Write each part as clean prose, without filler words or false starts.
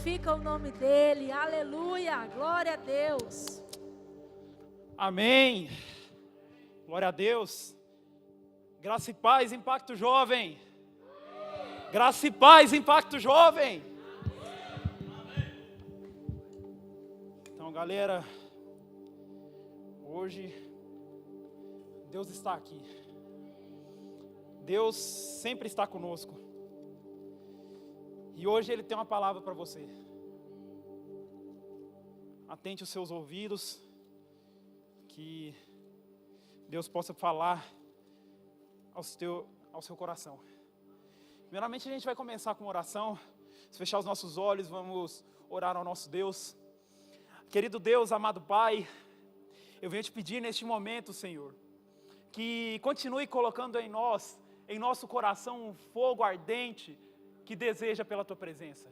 glorifica o nome dEle, aleluia, glória a Deus. Amém, glória a Deus. Graça e paz, Impacto Jovem. Graça e paz, Impacto Jovem. Então, galera, hoje Deus está aqui. Deus sempre está conosco. E hoje Ele tem uma palavra para você. Atente os seus ouvidos, que Deus possa falar ao seu coração. Primeiramente a gente vai começar com uma oração. Se fechar os nossos olhos, vamos orar ao nosso Deus. Querido Deus, amado Pai, eu venho te pedir neste momento, Senhor, que continue colocando em nós, em nosso coração, um fogo ardente que deseja pela Tua presença.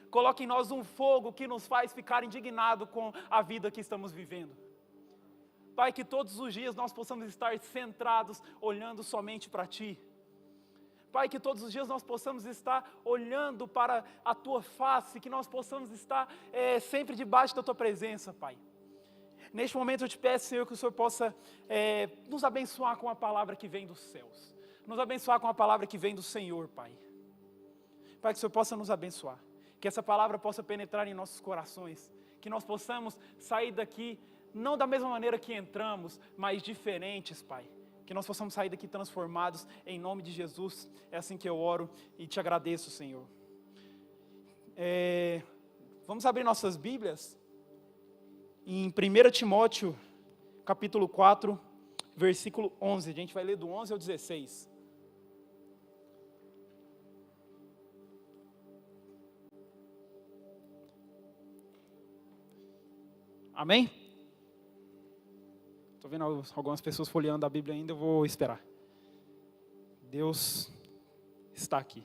Coloque em nós um fogo que nos faz ficar indignado com a vida que estamos vivendo. Pai, que todos os dias nós possamos estar centrados, olhando somente para Ti. Pai, que todos os dias nós possamos estar olhando para a Tua face, que nós possamos estar sempre debaixo da Tua presença, Pai. Neste momento eu te peço, Senhor, que o Senhor possa nos abençoar com a palavra que vem dos céus. Nos abençoar com a palavra que vem do Senhor, Pai. Pai, que o Senhor possa nos abençoar. Que essa palavra possa penetrar em nossos corações. Que nós possamos sair daqui, não da mesma maneira que entramos, mas diferentes, Pai. Que nós possamos sair daqui transformados em nome de Jesus. É assim que eu oro e te agradeço, Senhor. Vamos abrir nossas Bíblias em 1 Timóteo, capítulo 4, versículo 11. A gente vai ler do 11 ao 16. Amém? Estou vendo algumas pessoas folheando a Bíblia ainda, eu vou esperar. Deus está aqui.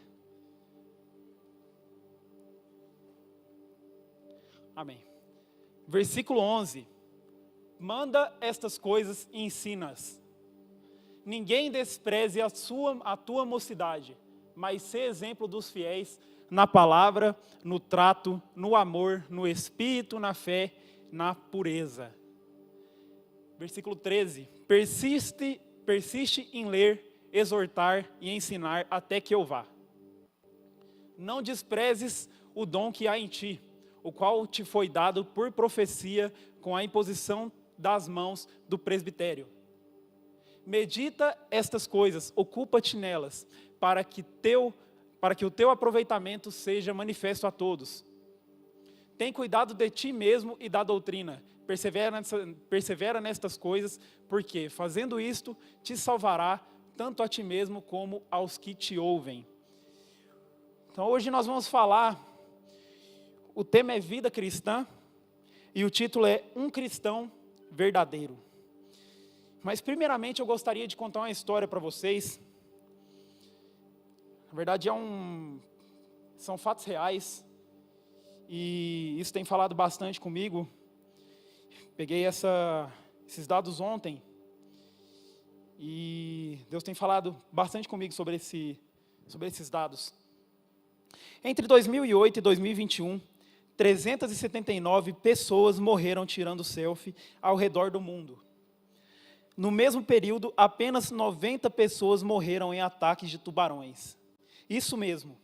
Amém. Versículo 11. Manda estas coisas e ensina-as. Ninguém despreze a tua mocidade, mas sê exemplo dos fiéis na palavra, no trato, no amor, no espírito, na fé, na pureza. Versículo 13. Persiste em ler, exortar e ensinar até que eu vá. Não desprezes o dom que há em ti, o qual te foi dado por profecia com a imposição das mãos do presbitério. Medita estas coisas, ocupa-te nelas, para que o teu aproveitamento seja manifesto a todos. Tem cuidado de ti mesmo e da doutrina. Persevera nestas coisas, porque fazendo isto te salvará tanto a ti mesmo como aos que te ouvem. Então hoje nós vamos falar, o tema é vida cristã e o título é Um Cristão Verdadeiro. Mas primeiramente eu gostaria de contar uma história para vocês. Na verdade são fatos reais. E isso tem falado bastante comigo. Peguei esses dados ontem. E Deus tem falado bastante comigo sobre esses dados. Entre 2008 e 2021, 379 pessoas morreram tirando selfie ao redor do mundo. No mesmo período, apenas 90 pessoas morreram em ataques de tubarões. Isso mesmo,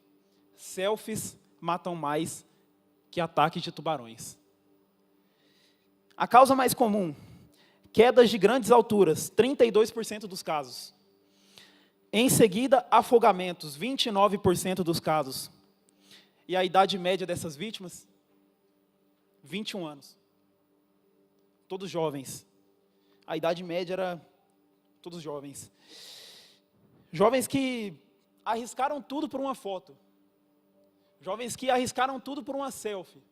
selfies matam mais que ataques de tubarões. A causa mais comum, quedas de grandes alturas, 32% dos casos. Em seguida, afogamentos, 29% dos casos. E a idade média dessas vítimas? 21 anos. Todos jovens. A idade média era todos jovens. Jovens que arriscaram tudo por uma foto. Jovens que arriscaram tudo por uma selfie.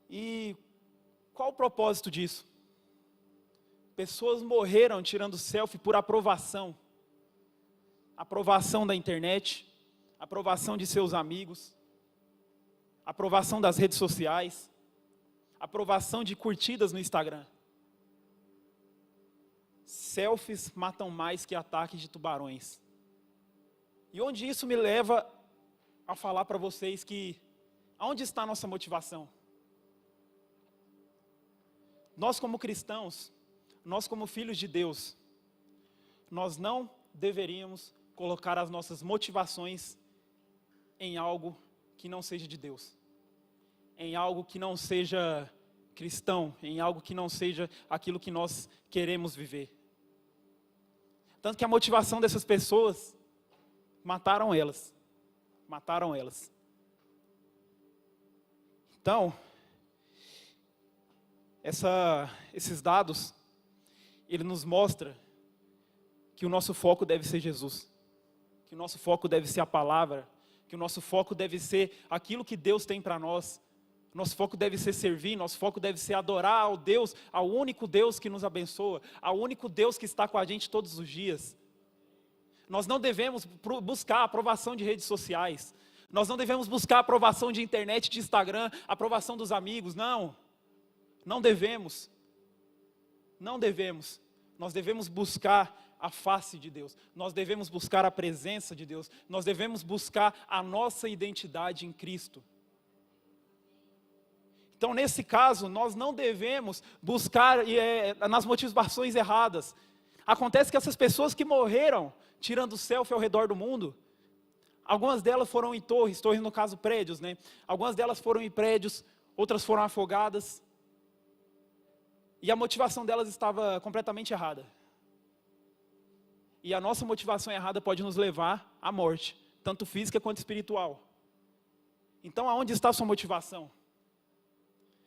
E qual o propósito disso? Pessoas morreram tirando selfie por aprovação. Aprovação da internet, aprovação de seus amigos, aprovação das redes sociais, aprovação de curtidas no Instagram. Selfies matam mais que ataques de tubarões. E onde isso me leva a falar para vocês que aonde está a nossa motivação? Nós como cristãos, nós como filhos de Deus, nós não deveríamos colocar as nossas motivações em algo que não seja de Deus, em algo que não seja cristão, em algo que não seja aquilo que nós queremos viver. Tanto que a motivação dessas pessoas, mataram elas. Então, esses dados, ele nos mostra que o nosso foco deve ser Jesus, que o nosso foco deve ser a palavra, que o nosso foco deve ser aquilo que Deus tem para nós. Nosso foco deve ser servir, nosso foco deve ser adorar ao Deus, ao único Deus que nos abençoa, ao único Deus que está com a gente todos os dias. Nós não devemos buscar a aprovação de redes sociais, nós não devemos buscar a aprovação de internet, de Instagram, a aprovação dos amigos, não devemos. Nós devemos buscar a face de Deus, nós devemos buscar a presença de Deus, nós devemos buscar a nossa identidade em Cristo. Então, nesse caso, nós não devemos buscar nas motivações erradas. Acontece que essas pessoas que morreram tirando selfie ao redor do mundo, algumas delas foram em torres no caso prédios, né? Algumas delas foram em prédios, outras foram afogadas. E a motivação delas estava completamente errada. E a nossa motivação errada pode nos levar à morte, tanto física quanto espiritual. Então, aonde está a sua motivação?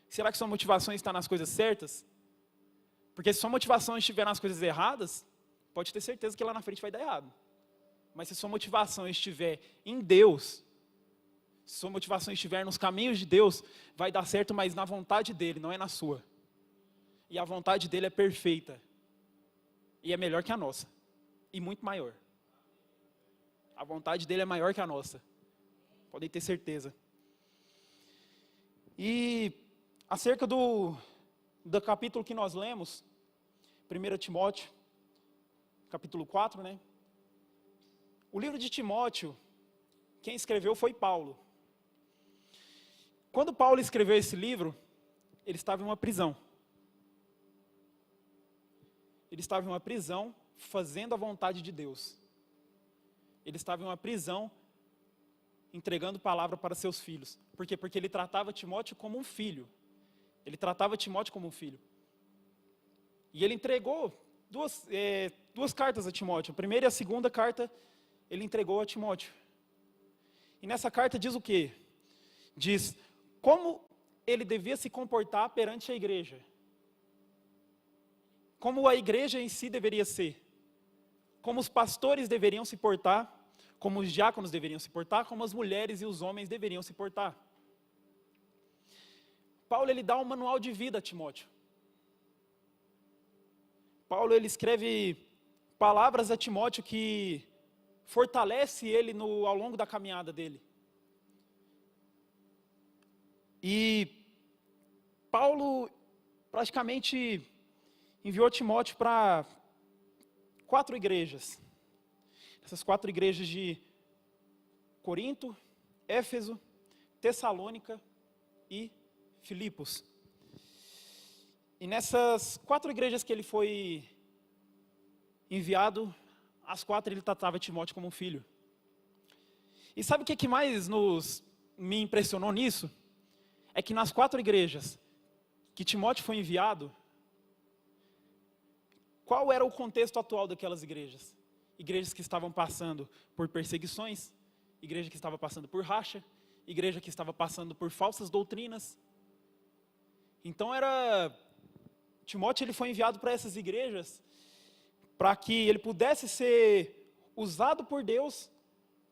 Será que sua motivação está nas coisas certas? Porque se sua motivação estiver nas coisas erradas, pode ter certeza que lá na frente vai dar errado. Mas se sua motivação estiver em Deus, se sua motivação estiver nos caminhos de Deus, vai dar certo, mas na vontade dEle, não é na sua. E a vontade dEle é perfeita. E é melhor que a nossa. E muito maior. A vontade dEle é maior que a nossa. Podem ter certeza. E acerca do capítulo que nós lemos, 1 Timóteo, capítulo 4, né? O livro de Timóteo, quem escreveu foi Paulo. Quando Paulo escreveu esse livro, ele estava em uma prisão. Ele estava em uma prisão fazendo a vontade de Deus. Ele estava em uma prisão entregando palavra para seus filhos. Por quê? Porque ele tratava Timóteo como um filho. E ele entregou duas cartas a Timóteo. A primeira e a segunda carta ele entregou a Timóteo. E nessa carta diz o quê? Diz como ele devia se comportar perante a igreja. Como a igreja em si deveria ser. Como os pastores deveriam se portar. Como os diáconos deveriam se portar. Como as mulheres e os homens deveriam se portar. Paulo ele dá um manual de vida a Timóteo. Paulo ele escreve palavras a Timóteo que fortalece ele ao longo da caminhada dele. E Paulo praticamente enviou Timóteo para 4 igrejas. Essas 4 igrejas de Corinto, Éfeso, Tessalônica e Filipos. E nessas 4 igrejas que ele foi enviado, as 4 ele tratava Timóteo como um filho. E sabe o que mais me impressionou nisso? É que nas 4 igrejas que Timóteo foi enviado, qual era o contexto atual daquelas igrejas? Igrejas que estavam passando por perseguições, igreja que estava passando por racha, igreja que estava passando por falsas doutrinas. Então Timóteo ele foi enviado para essas igrejas para que ele pudesse ser usado por Deus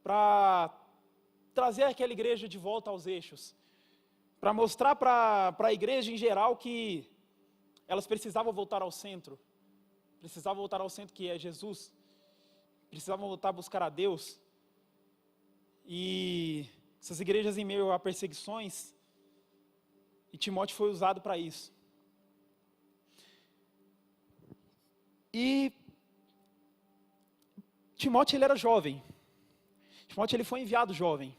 para trazer aquela igreja de volta aos eixos, para mostrar para a igreja em geral que elas precisavam voltar ao centro que é Jesus, precisavam voltar a buscar a Deus. E essas igrejas em meio a perseguições, e Timóteo foi usado para isso. E Timóteo ele era jovem. Timóteo ele foi enviado jovem.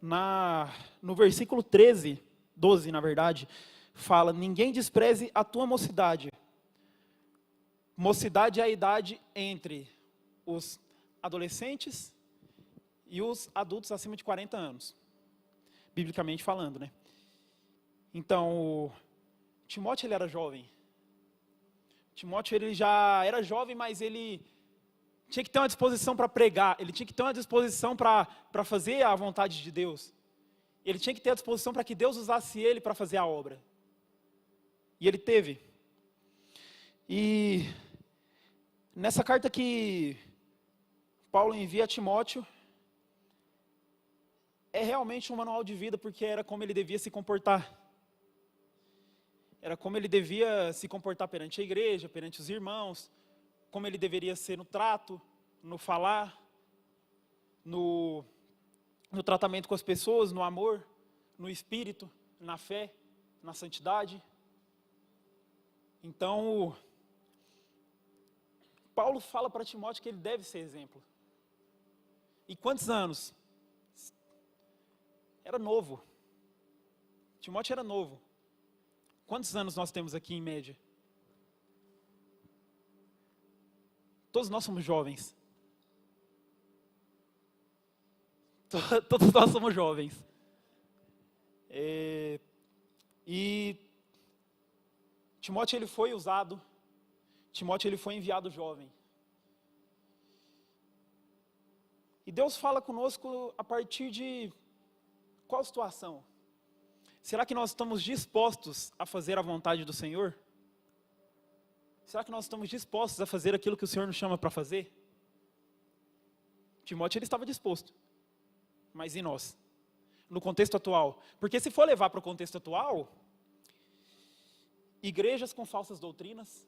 no versículo 13, 12 na verdade, fala: ninguém despreze a tua mocidade. Mocidade é a idade entre os adolescentes e os adultos acima de 40 anos, biblicamente falando, né? Então, Timóteo ele era jovem. Timóteo ele já era jovem, mas ele tinha que ter uma disposição para pregar, ele tinha que ter uma disposição para fazer a vontade de Deus. Ele tinha que ter a disposição para que Deus usasse ele para fazer a obra. E ele teve. E nessa carta que Paulo envia a Timóteo, é realmente um manual de vida, porque era como ele devia se comportar. Era como ele devia se comportar perante a igreja, perante os irmãos, como ele deveria ser no trato, no falar, no tratamento com as pessoas, no amor, no espírito, na fé, na santidade. Então, Paulo fala para Timóteo que ele deve ser exemplo. E quantos anos? Era novo. Timóteo era novo. Quantos anos nós temos aqui em média? Todos nós somos jovens. Todos nós somos jovens. E Timóteo ele foi usado. Timóteo ele foi enviado jovem. E Deus fala conosco a partir de qual situação? Será que nós estamos dispostos a fazer a vontade do Senhor? Será que nós estamos dispostos a fazer aquilo que o Senhor nos chama para fazer? Timóteo ele estava disposto. Mas e nós? No contexto atual? Porque se for levar para o contexto atual, igrejas com falsas doutrinas,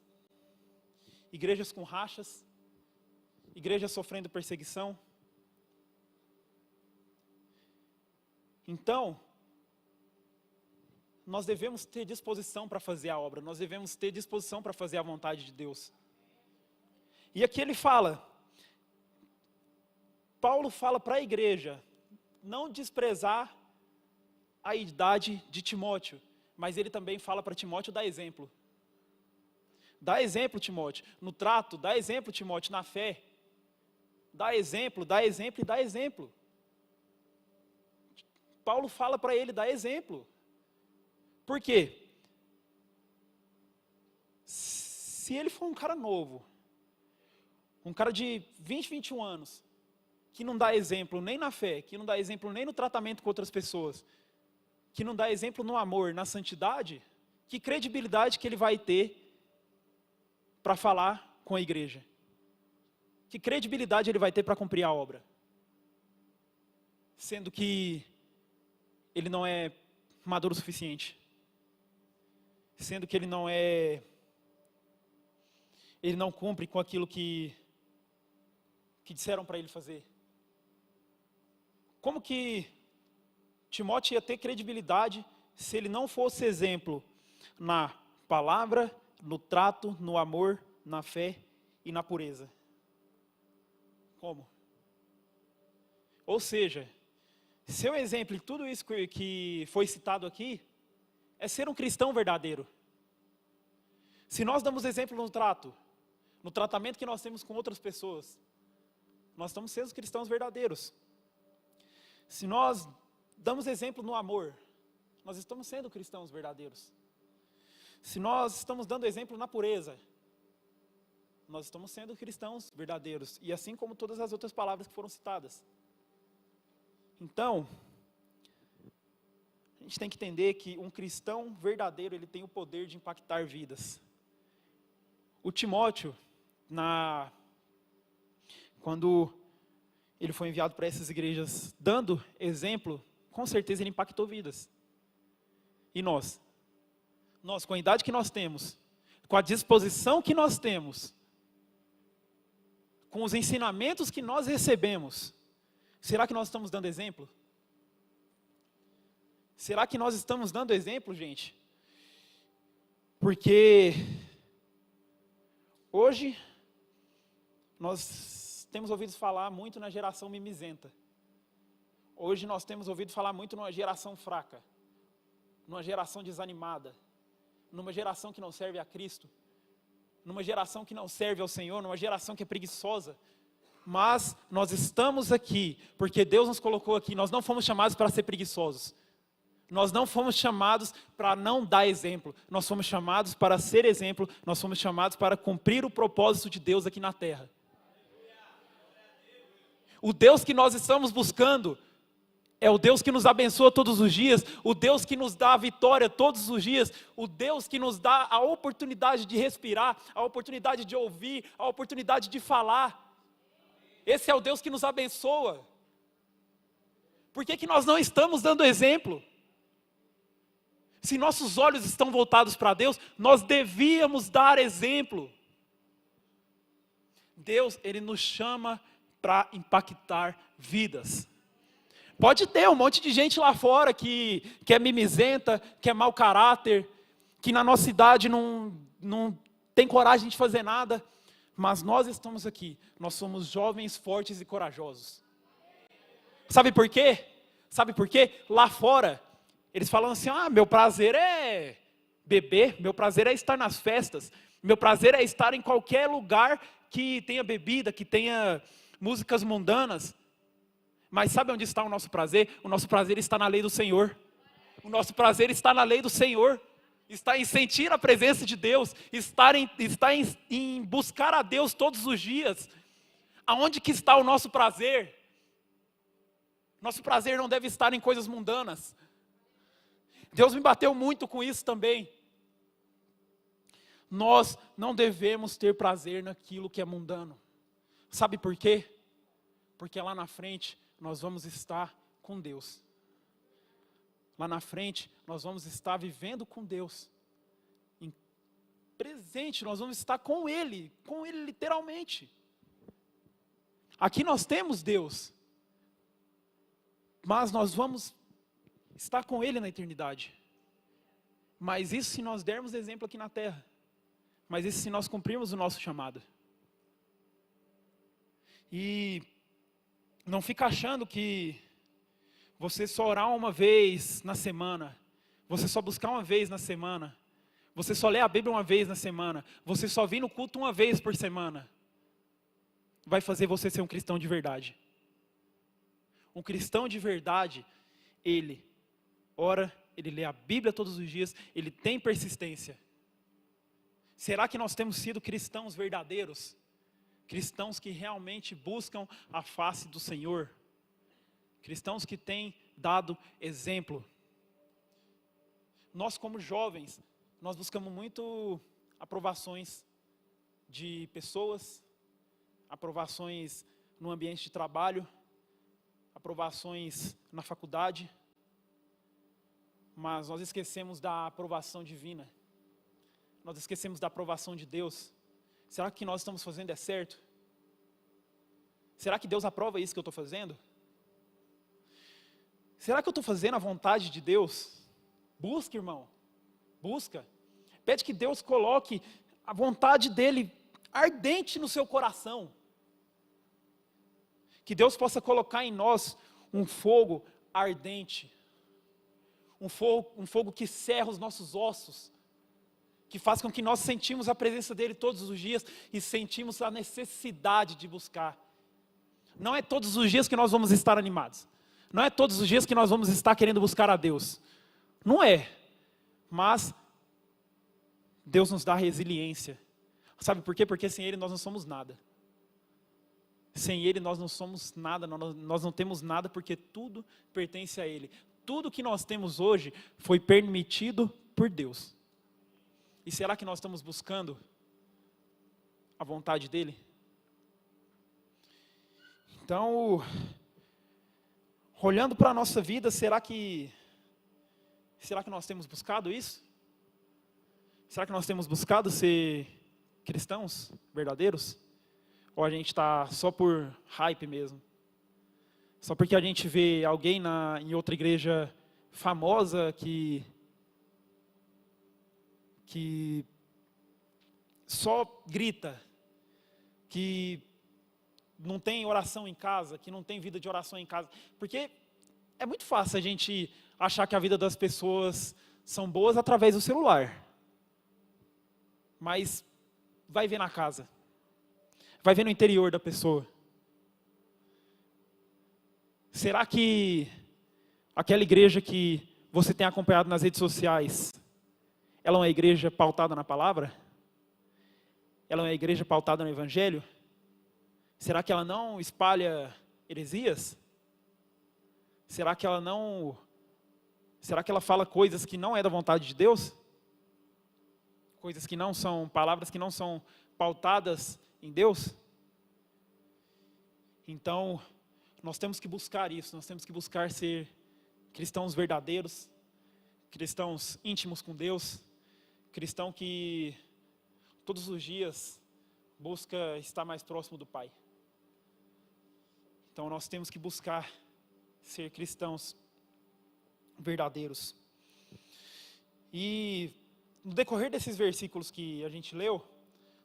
igrejas com rachas, igrejas sofrendo perseguição. Então, nós devemos ter disposição para fazer a obra, nós devemos ter disposição para fazer a vontade de Deus. E aqui ele fala, Paulo fala para a igreja, não desprezar a idade de Timóteo, mas ele também fala para Timóteo dar exemplo. Dá exemplo, Timóteo, no trato, dá exemplo, Timóteo, na fé. Dá exemplo, dá exemplo e dá exemplo. Paulo fala para ele dar exemplo. Por quê? Se ele for um cara novo, um cara de 20, 21 anos, que não dá exemplo nem na fé, que não dá exemplo nem no tratamento com outras pessoas, que não dá exemplo no amor, na santidade, que credibilidade que ele vai ter para falar com a igreja? Que credibilidade ele vai ter para cumprir a obra? Sendo que ele não é maduro o suficiente. Sendo que ele não cumpre com aquilo que disseram para ele fazer. Como que Timóteo ia ter credibilidade se ele não fosse exemplo na palavra, no trato, no amor, na fé e na pureza? Como? Ou seja, seu exemplo em tudo isso que foi citado aqui é ser um cristão verdadeiro. Se nós damos exemplo no trato, no tratamento que nós temos com outras pessoas, nós estamos sendo cristãos verdadeiros. Se nós damos exemplo no amor, nós estamos sendo cristãos verdadeiros. Se nós estamos dando exemplo na pureza, nós estamos sendo cristãos verdadeiros. E assim como todas as outras palavras que foram citadas. Então, a gente tem que entender que um cristão verdadeiro, ele tem o poder de impactar vidas. O Timóteo, quando ele foi enviado para essas igrejas, dando exemplo, com certeza ele impactou vidas. E nós, com a idade que nós temos, com a disposição que nós temos, com os ensinamentos que nós recebemos, será que nós estamos dando exemplo? Será que nós estamos dando exemplo, gente? Porque hoje nós temos ouvido falar muito na geração mimizenta. Hoje nós temos ouvido falar muito numa geração fraca, numa geração desanimada, numa geração que não serve a Cristo, numa geração que não serve ao Senhor, numa geração que é preguiçosa. Mas nós estamos aqui porque Deus nos colocou aqui. Nós não fomos chamados para ser preguiçosos. Nós não fomos chamados para não dar exemplo. Nós fomos chamados para ser exemplo. Nós fomos chamados para cumprir o propósito de Deus aqui na terra. O Deus que nós estamos buscando é o Deus que nos abençoa todos os dias, o Deus que nos dá a vitória todos os dias, o Deus que nos dá a oportunidade de respirar, a oportunidade de ouvir, a oportunidade de falar. Esse é o Deus que nos abençoa. Por que nós não estamos dando exemplo? Se nossos olhos estão voltados para Deus, nós devíamos dar exemplo. Deus, Ele nos chama para impactar vidas. Pode ter um monte de gente lá fora que é mimizenta, que é mau caráter, que na nossa idade não tem coragem de fazer nada. Mas nós estamos aqui, nós somos jovens, fortes e corajosos. Sabe por quê? Sabe por quê? Lá fora, eles falam assim, meu prazer é beber, meu prazer é estar nas festas, meu prazer é estar em qualquer lugar que tenha bebida, que tenha músicas mundanas. Mas sabe onde está o nosso prazer? O nosso prazer está na lei do Senhor. O nosso prazer está na lei do Senhor. Está em sentir a presença de Deus, está em buscar a Deus todos os dias. Aonde que está o nosso prazer? Nosso prazer não deve estar em coisas mundanas. Deus me bateu muito com isso também. Nós não devemos ter prazer naquilo que é mundano. Sabe por quê? Porque lá na frente nós vamos estar com Deus. Lá na frente, nós vamos estar vivendo com Deus. Em presente, nós vamos estar com Ele literalmente. Aqui nós temos Deus. Mas nós vamos estar com Ele na eternidade. Mas isso se nós dermos exemplo aqui na terra. Mas isso se nós cumprirmos o nosso chamado. E não fica achando que você só orar uma vez na semana, você só buscar uma vez na semana, você só ler a Bíblia uma vez na semana, você só vir no culto uma vez por semana, vai fazer você ser um cristão de verdade. Um cristão de verdade, ele ora, ele lê a Bíblia todos os dias, ele tem persistência. Será que nós temos sido cristãos verdadeiros? Cristãos que realmente buscam a face do Senhor? Cristãos que têm dado exemplo. Nós como jovens, nós buscamos muito aprovações de pessoas, aprovações no ambiente de trabalho, aprovações na faculdade, mas nós esquecemos da aprovação divina. Nós esquecemos da aprovação de Deus. Será que o que nós estamos fazendo é certo? Será que Deus aprova isso que eu estou fazendo? Será que eu estou fazendo a vontade de Deus? Busca, irmão. Busca. Pede que Deus coloque a vontade dEle ardente no seu coração. Que Deus possa colocar em nós um fogo ardente. Um fogo que serra os nossos ossos. Que faz com que nós sentimos a presença dEle todos os dias e sentimos a necessidade de buscar. Não é todos os dias que nós vamos estar animados. Não é todos os dias que nós vamos estar querendo buscar a Deus. Não é. Mas Deus nos dá resiliência. Sabe por quê? Porque sem Ele nós não somos nada. Sem Ele nós não somos nada, nós não temos nada, porque tudo pertence a Ele. Tudo que nós temos hoje foi permitido por Deus. E será que nós estamos buscando a vontade dEle? Então, olhando para a nossa vida, será que nós temos buscado isso? Será que nós temos buscado ser cristãos verdadeiros? Ou a gente está só por hype mesmo? Só porque a gente vê alguém em outra igreja famosa que só grita, que não tem oração em casa, que não tem vida de oração em casa. Porque é muito fácil a gente achar que a vida das pessoas são boas através do celular. Mas vai ver na casa. Vai ver no interior da pessoa. Será que aquela igreja que você tem acompanhado nas redes sociais, ela é uma igreja pautada na palavra? Ela é uma igreja pautada no evangelho? Será que ela não espalha heresias? Será que ela fala coisas que não é da vontade de Deus? Coisas que não são, palavras que não são pautadas em Deus? Então, nós temos que buscar isso, nós temos que buscar ser cristãos verdadeiros, cristãos íntimos com Deus, cristão que todos os dias busca estar mais próximo do Pai. Então nós temos que buscar ser cristãos verdadeiros. E no decorrer desses versículos que a gente leu,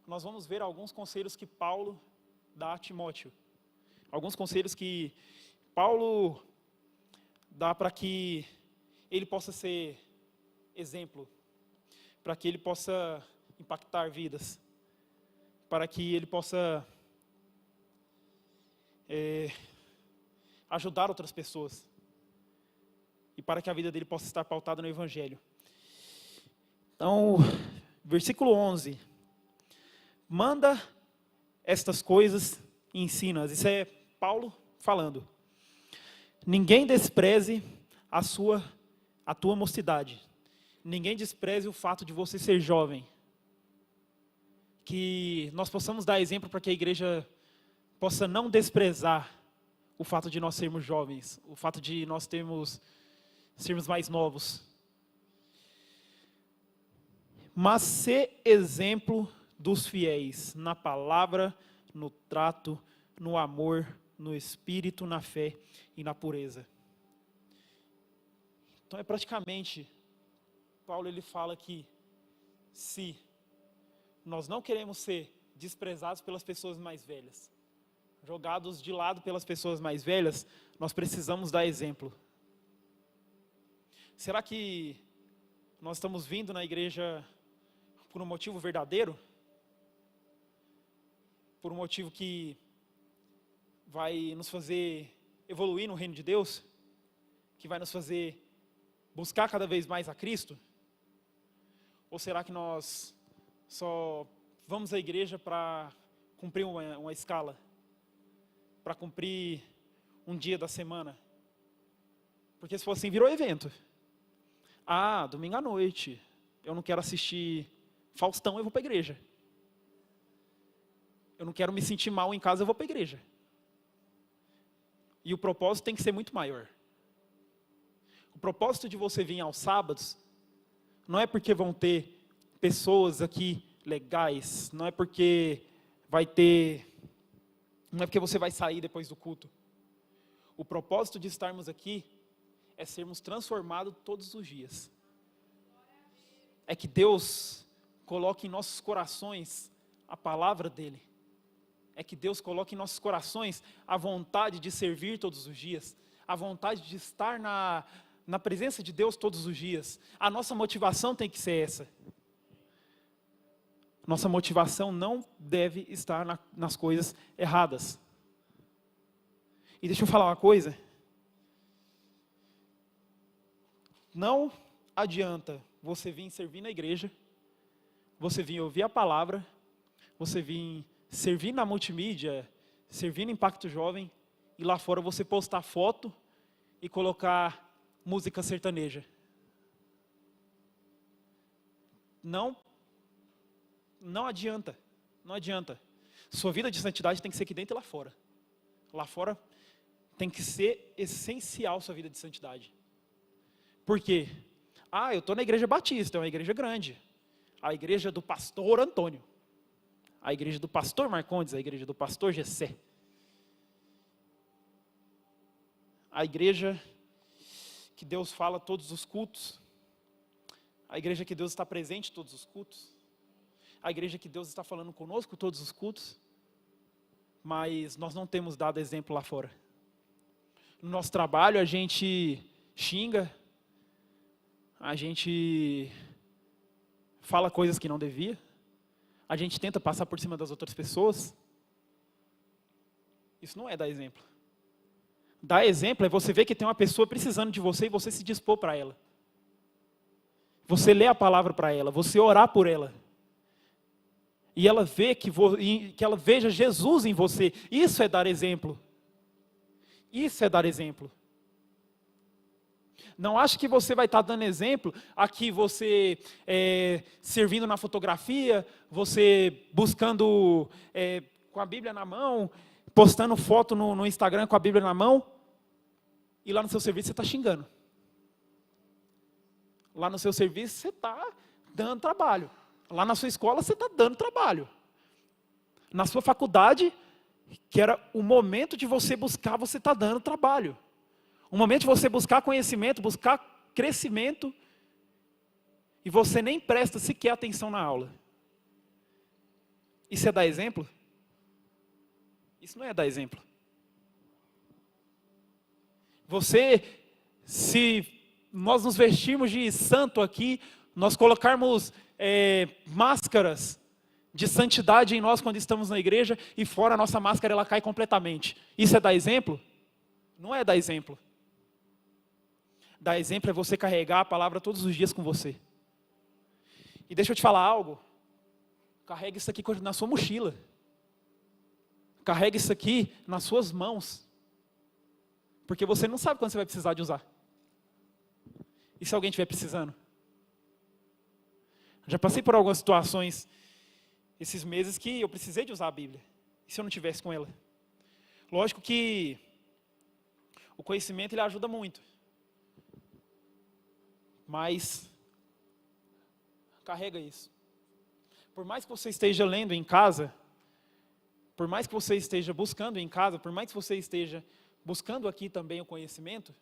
nós vamos ver alguns conselhos que Paulo dá a Timóteo. Alguns conselhos que Paulo dá para que ele possa ser exemplo, para que ele possa impactar vidas, para que ele possa ajudar outras pessoas e para que a vida dele possa estar pautada no Evangelho. Então, versículo 11. Manda estas coisas e ensina-as. Isso é Paulo falando. Ninguém despreze a tua mocidade. Ninguém despreze o fato de você ser jovem. Que nós possamos dar exemplo para que a igreja possa não desprezar o fato de nós sermos jovens, o fato de nós sermos mais novos. Mas ser exemplo dos fiéis na palavra, no trato, no amor, no espírito, na fé e na pureza. Então é praticamente, Paulo ele fala que se nós não queremos ser desprezados pelas pessoas mais velhas, jogados de lado pelas pessoas mais velhas, nós precisamos dar exemplo. Será que nós estamos vindo na igreja por um motivo verdadeiro? Por um motivo que vai nos fazer evoluir no reino de Deus? Que vai nos fazer buscar cada vez mais a Cristo? Ou será que nós só vamos à igreja para cumprir uma escala? Para cumprir um dia da semana? Porque se for assim, virou evento. Ah, domingo à noite, eu não quero assistir Faustão, eu vou para a igreja. Eu não quero me sentir mal em casa, eu vou para a igreja. E o propósito tem que ser muito maior. O propósito de você vir aos sábados não é porque vão ter pessoas aqui legais, não é porque você vai sair depois do culto. O propósito de estarmos aqui é sermos transformados todos os dias. É que Deus coloque em nossos corações a palavra dEle. É que Deus coloque em nossos corações a vontade de servir todos os dias, a vontade de estar na presença de Deus todos os dias. A nossa motivação tem que ser essa. Nossa motivação não deve estar nas coisas erradas. E deixa eu falar uma coisa. Não adianta você vir servir na igreja, você vir ouvir a palavra, você vir servir na multimídia, servir no Impacto Jovem, e lá fora você postar foto e colocar música sertaneja. Não adianta, não adianta. Sua vida de santidade tem que ser aqui dentro e lá fora. Lá fora tem que ser essencial sua vida de santidade. Por quê? Eu estou na igreja batista, é uma igreja grande. A igreja do pastor Antônio. A igreja do pastor Marcondes, a igreja do pastor Gessé. A igreja que Deus fala todos os cultos. A igreja que Deus está presente em todos os cultos. A igreja que Deus está falando conosco todos os cultos. Mas nós não temos dado exemplo lá fora. No nosso trabalho a gente xinga, a gente fala coisas que não devia, a gente tenta passar por cima das outras pessoas. Isso não é dar exemplo. Dar exemplo é você ver que tem uma pessoa precisando de você e você se dispor para ela. Você ler a palavra para ela, você orar por ela. E ela vê que ela veja Jesus em você. Isso é dar exemplo. Isso é dar exemplo. Não ache que você vai estar dando exemplo aqui, você servindo na fotografia, você buscando com a Bíblia na mão, postando foto no Instagram com a Bíblia na mão, e lá no seu serviço você está xingando. Lá no seu serviço você está dando trabalho. Lá na sua escola você está dando trabalho. Na sua faculdade, que era o momento de você buscar, você está dando trabalho. O momento de você buscar conhecimento, buscar crescimento, e você nem presta sequer atenção na aula. Isso é dar exemplo? Isso não é dar exemplo. Se nós nos vestirmos de santo aqui, nós colocarmos máscaras de santidade em nós quando estamos na igreja, e fora a nossa máscara ela cai completamente. Isso é dar exemplo? Não é dar exemplo. Dar exemplo é você carregar a palavra todos os dias com você. E deixa eu te falar algo. Carregue isso aqui na sua mochila. Carregue isso aqui nas suas mãos. Porque você não sabe quando você vai precisar de usar. E se alguém estiver precisando? Já passei por algumas situações esses meses que eu precisei de usar a Bíblia. E se eu não tivesse com ela? Lógico que o conhecimento ele ajuda muito. Mas carrega isso. Por mais que você esteja lendo em casa, por mais que você esteja buscando em casa, por mais que você esteja buscando aqui também o conhecimento,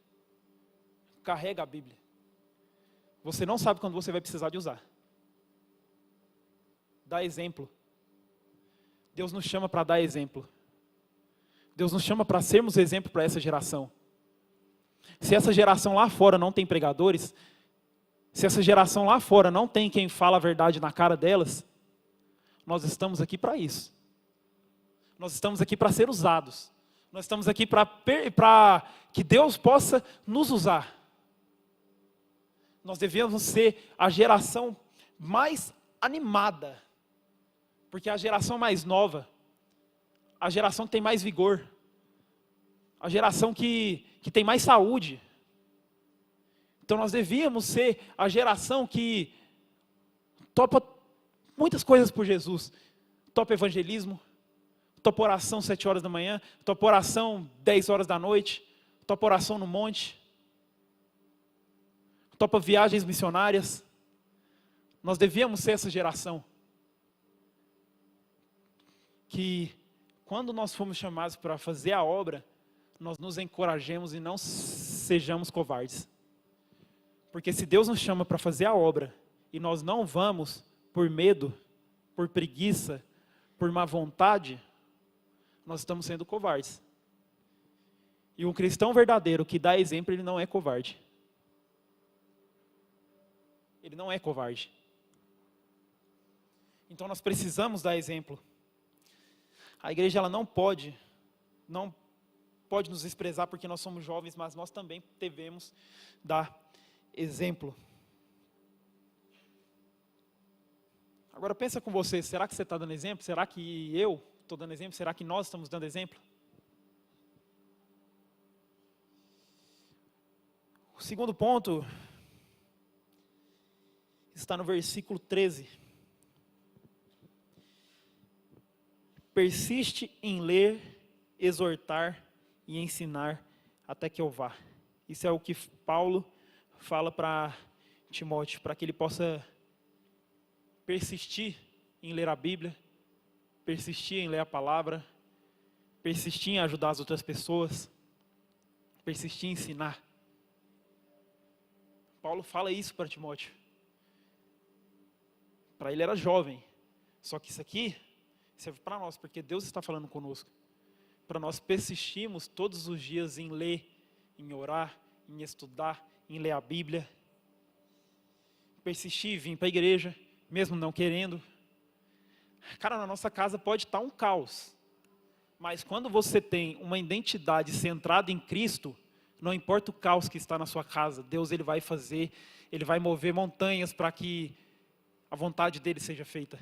carrega a Bíblia. Você não sabe quando você vai precisar de usar. Dá exemplo. Deus nos chama para dar exemplo. Deus nos chama para sermos exemplo para essa geração. Se essa geração lá fora não tem pregadores, se essa geração lá fora não tem quem fala a verdade na cara delas, nós estamos aqui para isso. Nós estamos aqui para ser usados. Nós estamos aqui para que Deus possa nos usar. Nós devemos ser a geração mais animada. Porque a geração mais nova, a geração que tem mais vigor, a geração que tem mais saúde. Então nós devíamos ser a geração que topa muitas coisas por Jesus. Topa evangelismo, topa oração 7 horas da manhã, topa oração 10 horas da noite, topa oração no monte, topa viagens missionárias. Nós devíamos ser essa geração que, quando nós fomos chamados para fazer a obra, nós nos encorajemos e não sejamos covardes. Porque se Deus nos chama para fazer a obra, e nós não vamos por medo, por preguiça, por má vontade, nós estamos sendo covardes. E um cristão verdadeiro que dá exemplo, ele não é covarde. Ele não é covarde. Então nós precisamos dar exemplo. A igreja ela não pode nos desprezar porque nós somos jovens, mas nós também devemos dar exemplo. Agora pensa com você, será que você está dando exemplo? Será que eu estou dando exemplo? Será que nós estamos dando exemplo? O segundo ponto está no versículo 13. Persiste em ler, exortar e ensinar até que eu vá. Isso é o que Paulo fala para Timóteo, para que ele possa persistir em ler a Bíblia, persistir em ler a palavra, persistir em ajudar as outras pessoas, persistir em ensinar. Paulo fala isso para Timóteo. Para ele era jovem, só que isso aqui serve para nós, porque Deus está falando conosco. Para nós persistirmos todos os dias em ler, em orar, em estudar, em ler a Bíblia, persistir, vir para a igreja, mesmo não querendo. Cara, na nossa casa pode estar um caos, mas quando você tem uma identidade centrada em Cristo, não importa o caos que está na sua casa, Deus ele vai fazer, Ele vai mover montanhas para que a vontade dEle seja feita.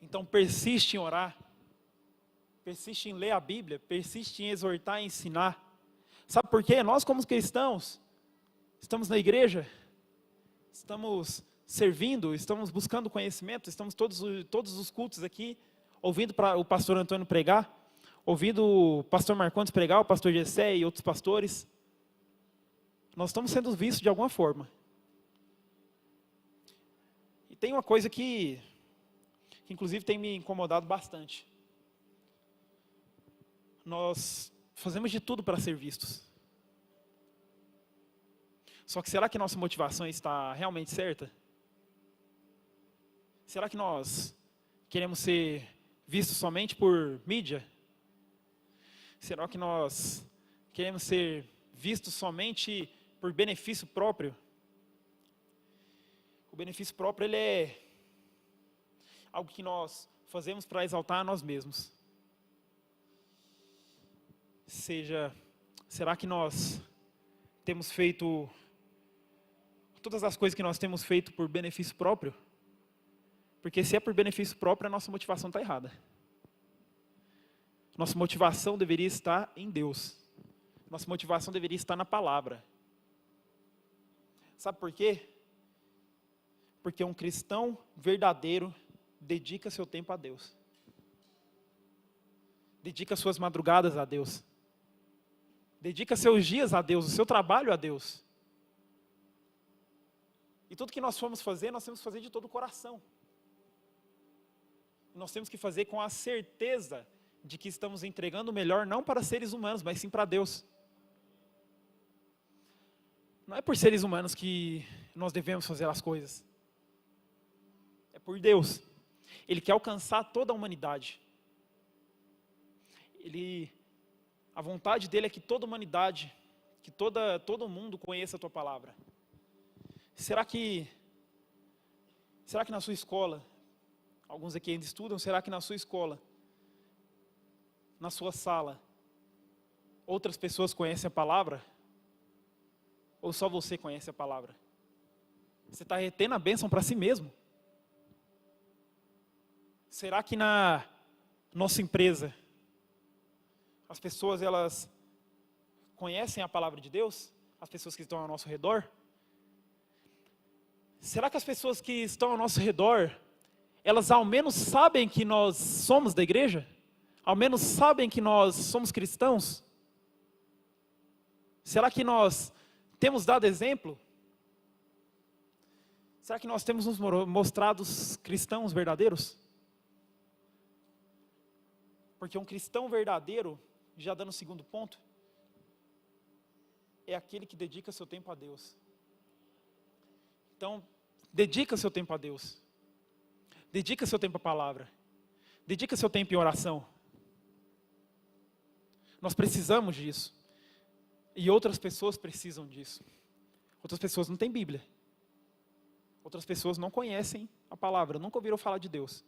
Então persiste em orar, persiste em ler a Bíblia, persiste em exortar e ensinar. Sabe por quê? Nós como cristãos, estamos na igreja, estamos servindo, estamos buscando conhecimento, estamos todos os cultos aqui, ouvindo o pastor Antônio pregar, ouvindo o pastor Marcondes pregar, o pastor Gessé e outros pastores. Nós estamos sendo vistos de alguma forma. E tem uma coisa que inclusive tem me incomodado bastante. Nós fazemos de tudo para ser vistos. Só que será que nossa motivação está realmente certa? Será que nós queremos ser vistos somente por mídia? Será que nós queremos ser vistos somente por benefício próprio? O benefício próprio ele é algo que nós fazemos para exaltar a nós mesmos. Será que nós temos feito todas as coisas que nós temos feito por benefício próprio? Porque se é por benefício próprio, a nossa motivação está errada. Nossa motivação deveria estar em Deus. Nossa motivação deveria estar na palavra. Sabe por quê? Porque um cristão verdadeiro dedica seu tempo a Deus. Dedica suas madrugadas a Deus. Dedica seus dias a Deus, o seu trabalho a Deus. E tudo que nós formos fazer, nós temos que fazer de todo o coração. Nós temos que fazer com a certeza de que estamos entregando o melhor, não para seres humanos, mas sim para Deus. Não é por seres humanos que nós devemos fazer as coisas. É por Deus. Ele quer alcançar toda a humanidade. A vontade dele é que toda a humanidade, que todo mundo conheça a tua palavra. Será que na sua escola, alguns aqui ainda estudam, será que na sua escola, na sua sala, outras pessoas conhecem a palavra? Ou só você conhece a palavra? Você está retendo a bênção para si mesmo? Será que na nossa empresa, as pessoas elas conhecem a palavra de Deus? As pessoas que estão ao nosso redor? Será que as pessoas que estão ao nosso redor, elas ao menos sabem que nós somos da igreja? Ao menos sabem que nós somos cristãos? Será que nós temos dado exemplo? Será que nós temos nos mostrado cristãos verdadeiros? Porque um cristão verdadeiro, já dando o segundo ponto, é aquele que dedica seu tempo a Deus. Então, dedica seu tempo a Deus. Dedica seu tempo à palavra. Dedica seu tempo em oração. Nós precisamos disso. E outras pessoas precisam disso. Outras pessoas não têm Bíblia. Outras pessoas não conhecem a palavra, nunca ouviram falar de Deus.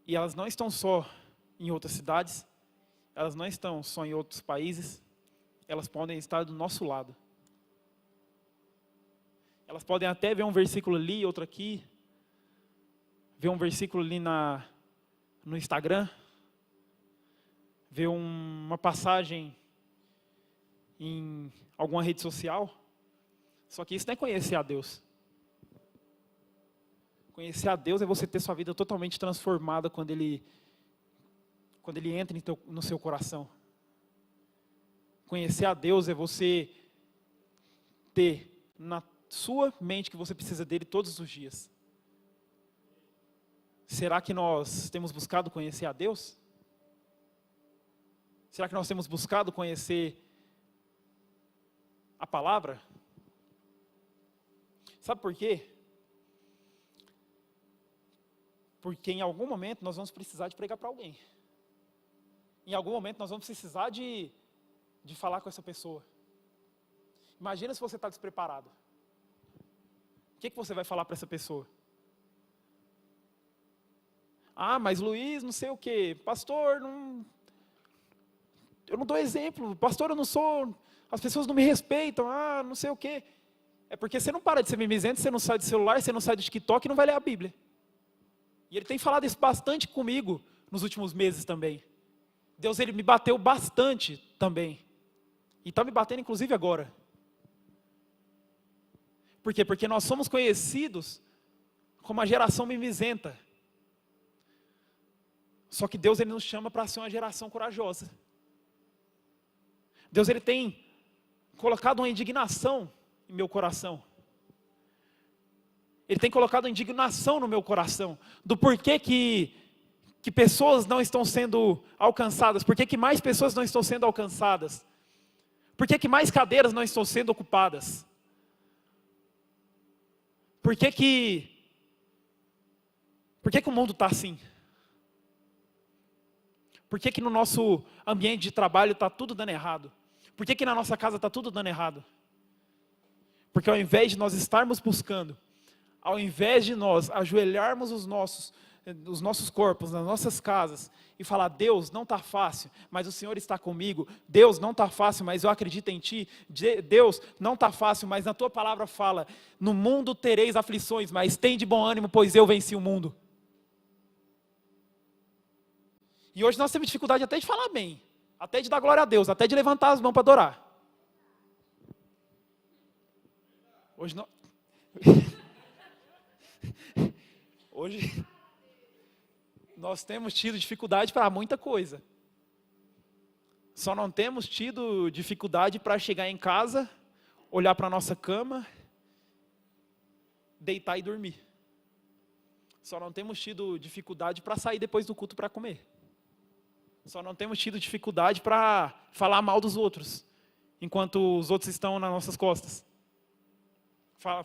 E elas não estão só em outras cidades, elas não estão só em outros países, elas podem estar do nosso lado. Elas podem até ver um versículo ali, outro aqui, ver um versículo ali no Instagram, ver uma passagem em alguma rede social. Só que isso não é conhecer a Deus. Conhecer a Deus é você ter sua vida totalmente transformada quando Ele entra no seu coração. Conhecer a Deus é você ter na sua mente que você precisa dele todos os dias. Será que nós temos buscado conhecer a Deus? Será que nós temos buscado conhecer a palavra? Sabe por quê? Porque em algum momento nós vamos precisar de pregar para alguém. Em algum momento nós vamos precisar de de falar com essa pessoa. Imagina se você está despreparado. O que você vai falar para essa pessoa? Ah, mas Luiz, não sei o quê. Pastor, eu não dou exemplo. Pastor, eu não sou... As pessoas não me respeitam. Ah, não sei o quê. É porque você não para de ser mimizento, você não sai do celular, você não sai do TikTok e não vai ler a Bíblia. E ele tem falado isso bastante comigo nos últimos meses também. Deus, ele me bateu bastante também. E está me batendo inclusive agora. Por quê? Porque nós somos conhecidos como uma geração mimizenta. Só que Deus, ele nos chama para ser uma geração corajosa. Deus, ele tem colocado uma indignação em meu coração. Ele tem colocado uma indignação no meu coração do porquê que pessoas não estão sendo alcançadas, porquê que mais pessoas não estão sendo alcançadas, porquê que mais cadeiras não estão sendo ocupadas, porquê que o mundo está assim, porquê que no nosso ambiente de trabalho está tudo dando errado, porquê que na nossa casa está tudo dando errado, porque ao invés de nós estarmos buscando, ao invés de nós ajoelharmos os nossos corpos nas nossas casas e falar, Deus, não está fácil, mas o Senhor está comigo. Deus, não está fácil, mas eu acredito em Ti. Deus, não está fácil, mas na Tua palavra fala, no mundo tereis aflições, mas tem de bom ânimo, pois eu venci o mundo. E hoje nós temos dificuldade até de falar bem, até de dar glória a Deus, até de levantar as mãos para adorar. Hoje não... Hoje nós temos tido dificuldade para muita coisa. Só não temos tido dificuldade para chegar em casa, olhar para a nossa cama, deitar e dormir. Só não temos tido dificuldade para sair depois do culto para comer. Só não temos tido dificuldade para falar mal dos outros, enquanto os outros estão nas nossas costas.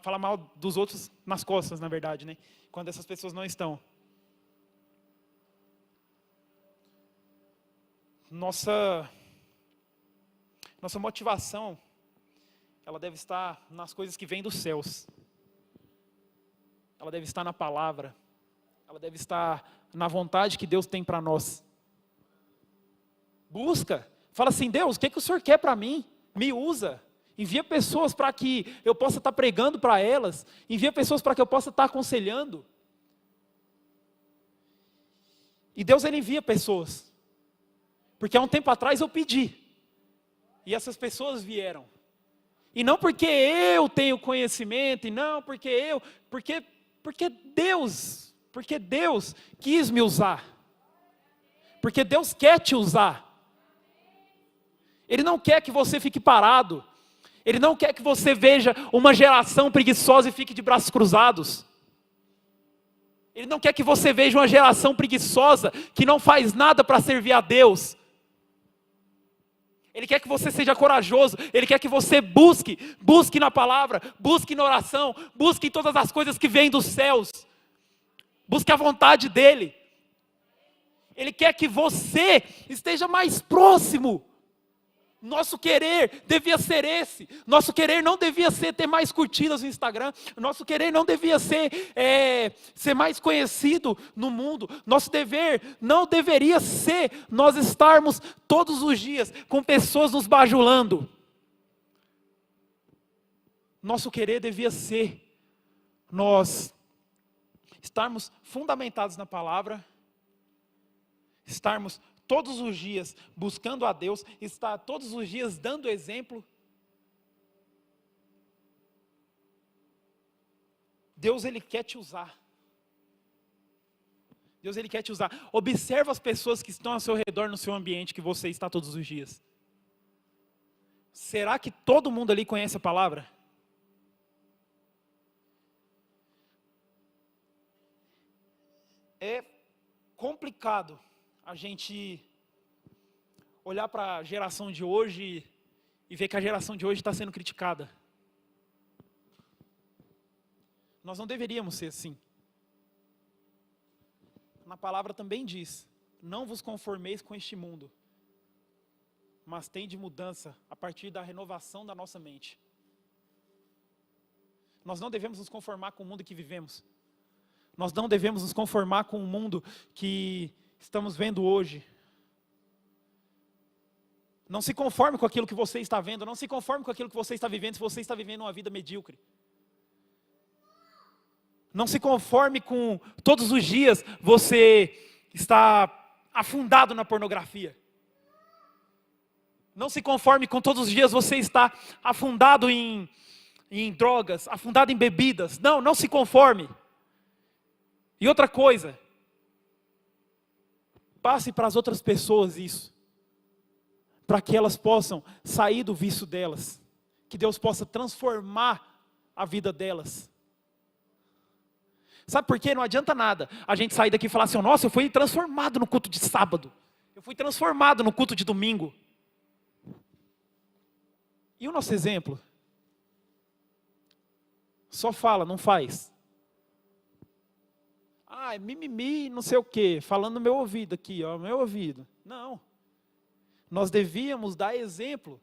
Falar mal dos outros nas costas, na verdade, né? Quando essas pessoas não estão. Nossa motivação, ela deve estar nas coisas que vêm dos céus. Ela deve estar na palavra. Ela deve estar na vontade que Deus tem para nós. Busca. Fala assim, Deus, o que o Senhor quer para mim? Me usa. Envia pessoas para que eu possa estar pregando para elas. Envia pessoas para que eu possa estar aconselhando. E Deus, ele envia pessoas. Porque há um tempo atrás eu pedi. E essas pessoas vieram. E não porque eu tenho conhecimento, e não porque Deus quis me usar. Porque Deus quer te usar. Ele não quer que você fique parado. Ele não quer que você veja uma geração preguiçosa e fique de braços cruzados. Ele não quer que você veja uma geração preguiçosa que não faz nada para servir a Deus. Ele quer que você seja corajoso. Ele quer que você busque na palavra, busque na oração, busque em todas as coisas que vêm dos céus. Busque a vontade dEle. Ele quer que você esteja mais próximo. Nosso querer devia ser esse. Nosso querer não devia ser ter mais curtidas no Instagram. Nosso querer não devia ser mais conhecido no mundo. Nosso dever não deveria ser nós estarmos todos os dias com pessoas nos bajulando. Nosso querer devia ser nós estarmos fundamentados na palavra, estarmos todos os dias buscando a Deus, estar todos os dias dando exemplo. Deus, ele quer te usar. Deus, ele quer te usar. Observa as pessoas que estão ao seu redor no seu ambiente que você está todos os dias. Será que todo mundo ali conhece a palavra? É complicado a gente olhar para a geração de hoje e ver que a geração de hoje está sendo criticada. Nós não deveríamos ser assim. Na palavra também diz, não vos conformeis com este mundo, mas tem de mudança a partir da renovação da nossa mente. Nós não devemos nos conformar com o mundo que vivemos. Nós não devemos nos conformar com o mundo que estamos vendo hoje. Não se conforme com aquilo que você está vendo, não se conforme com aquilo que você está vivendo, se você está vivendo uma vida medíocre. Não se conforme com todos os dias você está afundado na pornografia. Não se conforme com todos os dias você está afundado em drogas, afundado em bebidas. Não se conforme. E outra coisa, passe para as outras pessoas isso, para que elas possam sair do vício delas, que Deus possa transformar a vida delas. Sabe por quê? Não adianta nada a gente sair daqui e falar assim, nossa, eu fui transformado no culto de sábado, eu fui transformado no culto de domingo. E o nosso exemplo? Só fala, não faz. Ah, é mimimi, não sei o quê, falando no meu ouvido aqui, ó, meu ouvido. Não. Nós devíamos dar exemplo.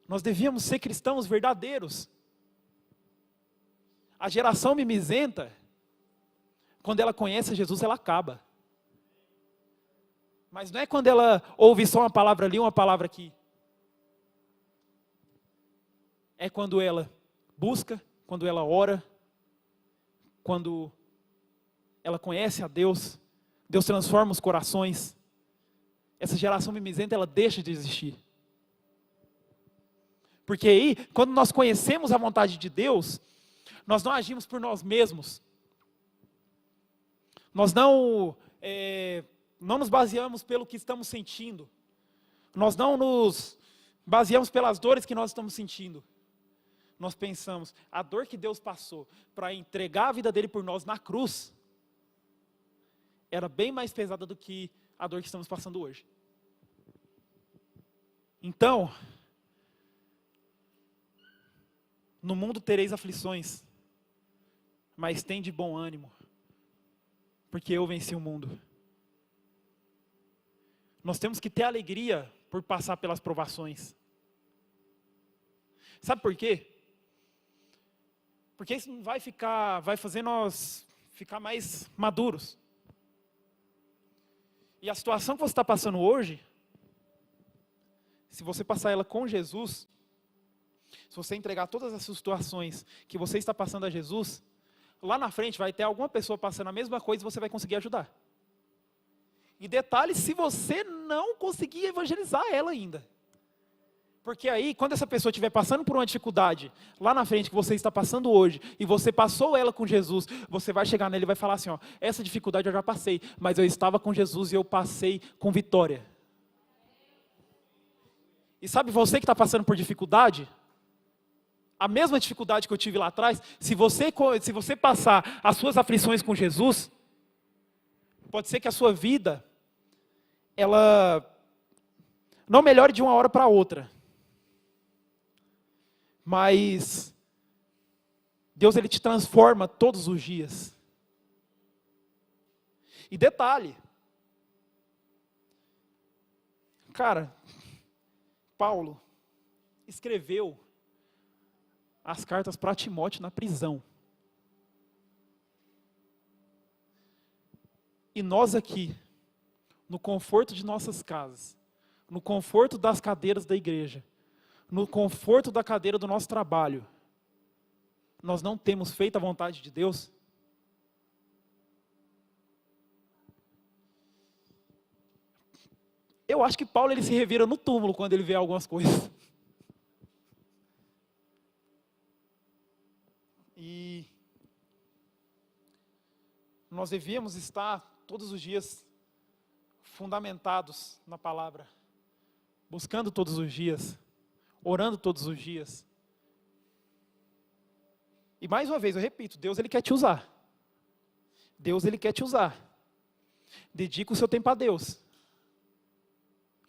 Nós devíamos ser cristãos verdadeiros. A geração mimizenta, quando ela conhece Jesus, ela acaba. Mas não é quando ela ouve só uma palavra ali, uma palavra aqui. É quando ela busca, quando ela ora, quando ela conhece a Deus, Deus transforma os corações. Essa geração mimizenta, ela deixa de existir. Porque aí, quando nós conhecemos a vontade de Deus, nós não agimos por nós mesmos. Nós não nos baseamos pelo que estamos sentindo. Nós não nos baseamos pelas dores que nós estamos sentindo. Nós pensamos, a dor que Deus passou para entregar a vida dele por nós na cruz, era bem mais pesada do que a dor que estamos passando hoje. Então, no mundo tereis aflições, mas tem de bom ânimo, porque eu venci o mundo. Nós temos que ter alegria por passar pelas provações. Sabe por quê? Porque isso não vai fazer nós ficar mais maduros. E a situação que você está passando hoje, se você passar ela com Jesus, se você entregar todas essas situações que você está passando a Jesus, lá na frente vai ter alguma pessoa passando a mesma coisa e você vai conseguir ajudar. E detalhe, se você não conseguir evangelizar ela ainda. Porque aí, quando essa pessoa estiver passando por uma dificuldade, lá na frente que você está passando hoje, e você passou ela com Jesus, você vai chegar nele e vai falar assim, ó, essa dificuldade eu já passei, mas eu estava com Jesus e eu passei com vitória. E sabe você que está passando por dificuldade? A mesma dificuldade que eu tive lá atrás, se você passar as suas aflições com Jesus, pode ser que a sua vida, ela não melhore de uma hora para outra. Mas Deus, Ele te transforma todos os dias. E detalhe, cara, Paulo escreveu as cartas para Timóteo na prisão. E nós aqui, no conforto de nossas casas, no conforto das cadeiras da igreja, no conforto da cadeira do nosso trabalho, nós não temos feito a vontade de Deus? Eu acho que Paulo ele se revira no túmulo quando ele vê algumas coisas. E nós devíamos estar todos os dias fundamentados na palavra, buscando todos os dias, orando todos os dias. E mais uma vez, eu repito, Deus Ele quer te usar. Deus Ele quer te usar. Dedica o seu tempo a Deus.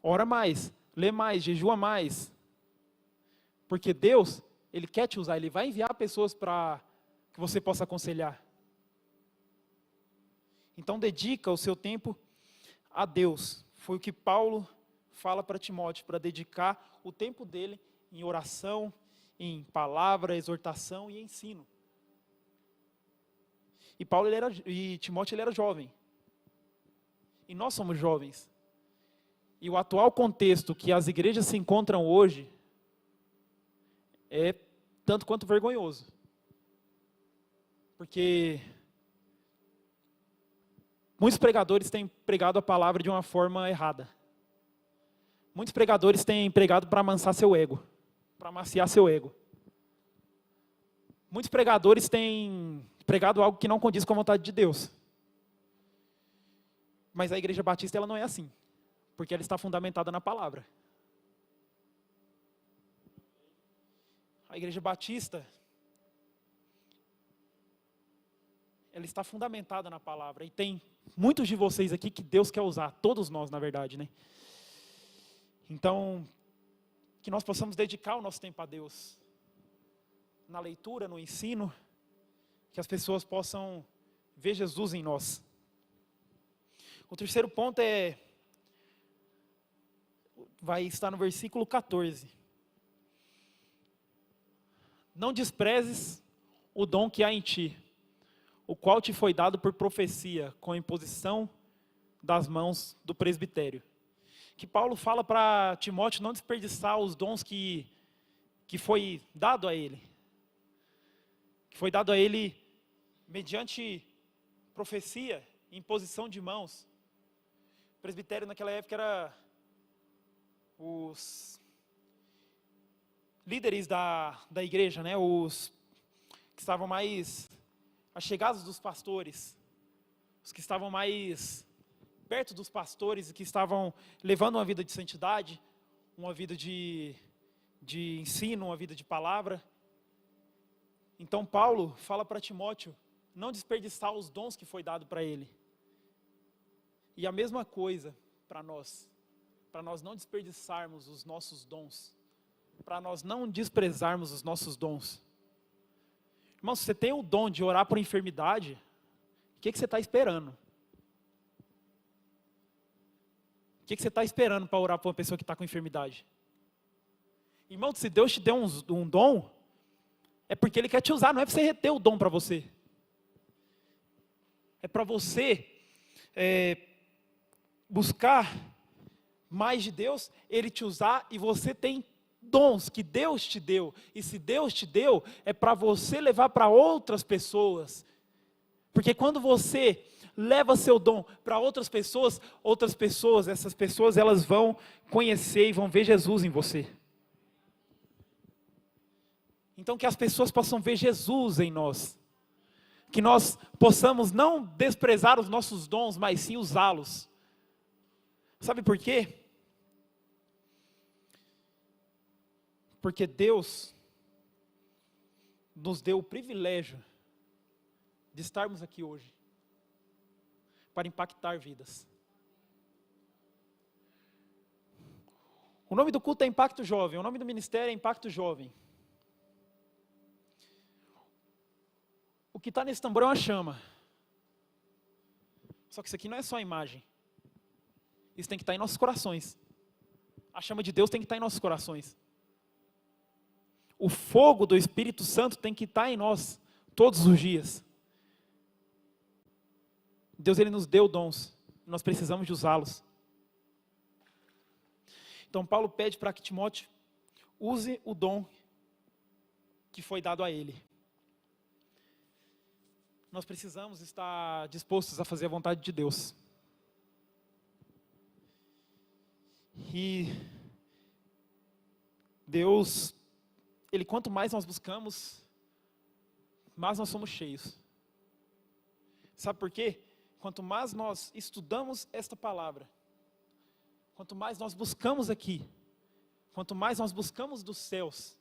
Ora mais, lê mais, jejua mais. Porque Deus, Ele quer te usar, Ele vai enviar pessoas para que você possa aconselhar. Então dedica o seu tempo a Deus. Foi o que Paulo fala para Timóteo para dedicar o tempo dele em oração, em palavra, exortação e ensino. E Timóteo ele era jovem. E nós somos jovens. E o atual contexto que as igrejas se encontram hoje é tanto quanto vergonhoso. Porque muitos pregadores têm pregado a palavra de uma forma errada. Muitos pregadores têm pregado para amansar seu ego, para amaciar seu ego. Muitos pregadores têm pregado algo que não condiz com a vontade de Deus. Mas a Igreja Batista ela não é assim, porque ela está fundamentada na palavra. A Igreja Batista, ela está fundamentada na palavra. E tem muitos de vocês aqui que Deus quer usar, todos nós na verdade, né? Então, que nós possamos dedicar o nosso tempo a Deus, na leitura, no ensino, que as pessoas possam ver Jesus em nós. O terceiro ponto vai estar no versículo 14. Não desprezes o dom que há em ti, o qual te foi dado por profecia, com a imposição das mãos do presbitério. Que Paulo fala para Timóteo não desperdiçar os dons que foi dado a ele. Que foi dado a ele mediante profecia, imposição de mãos. O presbitério naquela época era os líderes da igreja, né? Os que estavam mais achegados dos pastores, os que estavam mais perto dos pastores e que estavam levando uma vida de santidade, uma vida de ensino, uma vida de palavra. Então Paulo fala para Timóteo não desperdiçar os dons que foi dado para ele. E a mesma coisa para nós não desperdiçarmos os nossos dons, para nós não desprezarmos os nossos dons. Irmão, se você tem o dom de orar por enfermidade, o que você está esperando? O que você está esperando para orar por uma pessoa que está com enfermidade? Irmão, se Deus te deu um dom, é porque Ele quer te usar, não é para você reter o dom para você. É para você buscar mais de Deus, Ele te usar, e você tem dons que Deus te deu. E se Deus te deu, é para você levar para outras pessoas. Porque quando você leva seu dom para outras pessoas, essas pessoas elas vão conhecer e vão ver Jesus em você. Então que as pessoas possam ver Jesus em nós. Que nós possamos não desprezar os nossos dons, mas sim usá-los. Sabe por quê? Porque Deus nos deu o privilégio de estarmos aqui hoje para impactar vidas. O nome do culto é Impacto Jovem, o nome do ministério é Impacto Jovem. O que está nesse tambor é uma chama. Só que isso aqui não é só imagem. Isso tem que estar em nossos corações. A chama de Deus tem que estar em nossos corações. O fogo do Espírito Santo tem que estar em nós todos os dias. Deus ele nos deu dons, nós precisamos de usá-los. Então Paulo pede para que Timóteo use o dom que foi dado a ele. Nós precisamos estar dispostos a fazer a vontade de Deus. E Deus, Ele quanto mais nós buscamos, mais nós somos cheios. Sabe por quê? Quanto mais nós estudamos esta palavra, quanto mais nós buscamos aqui, quanto mais nós buscamos dos céus,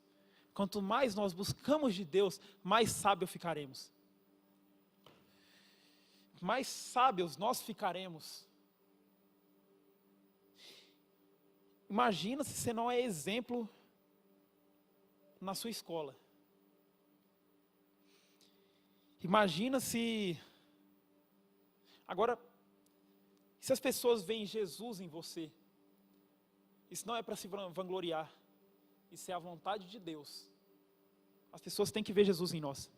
quanto mais nós buscamos de Deus, mais sábios ficaremos. Mais sábios nós ficaremos. Imagina se você não é exemplo na sua escola. Imagina se... Agora, se as pessoas veem Jesus em você, Isso não é para se vangloriar. Isso é a vontade de Deus. As pessoas têm que ver Jesus em nós.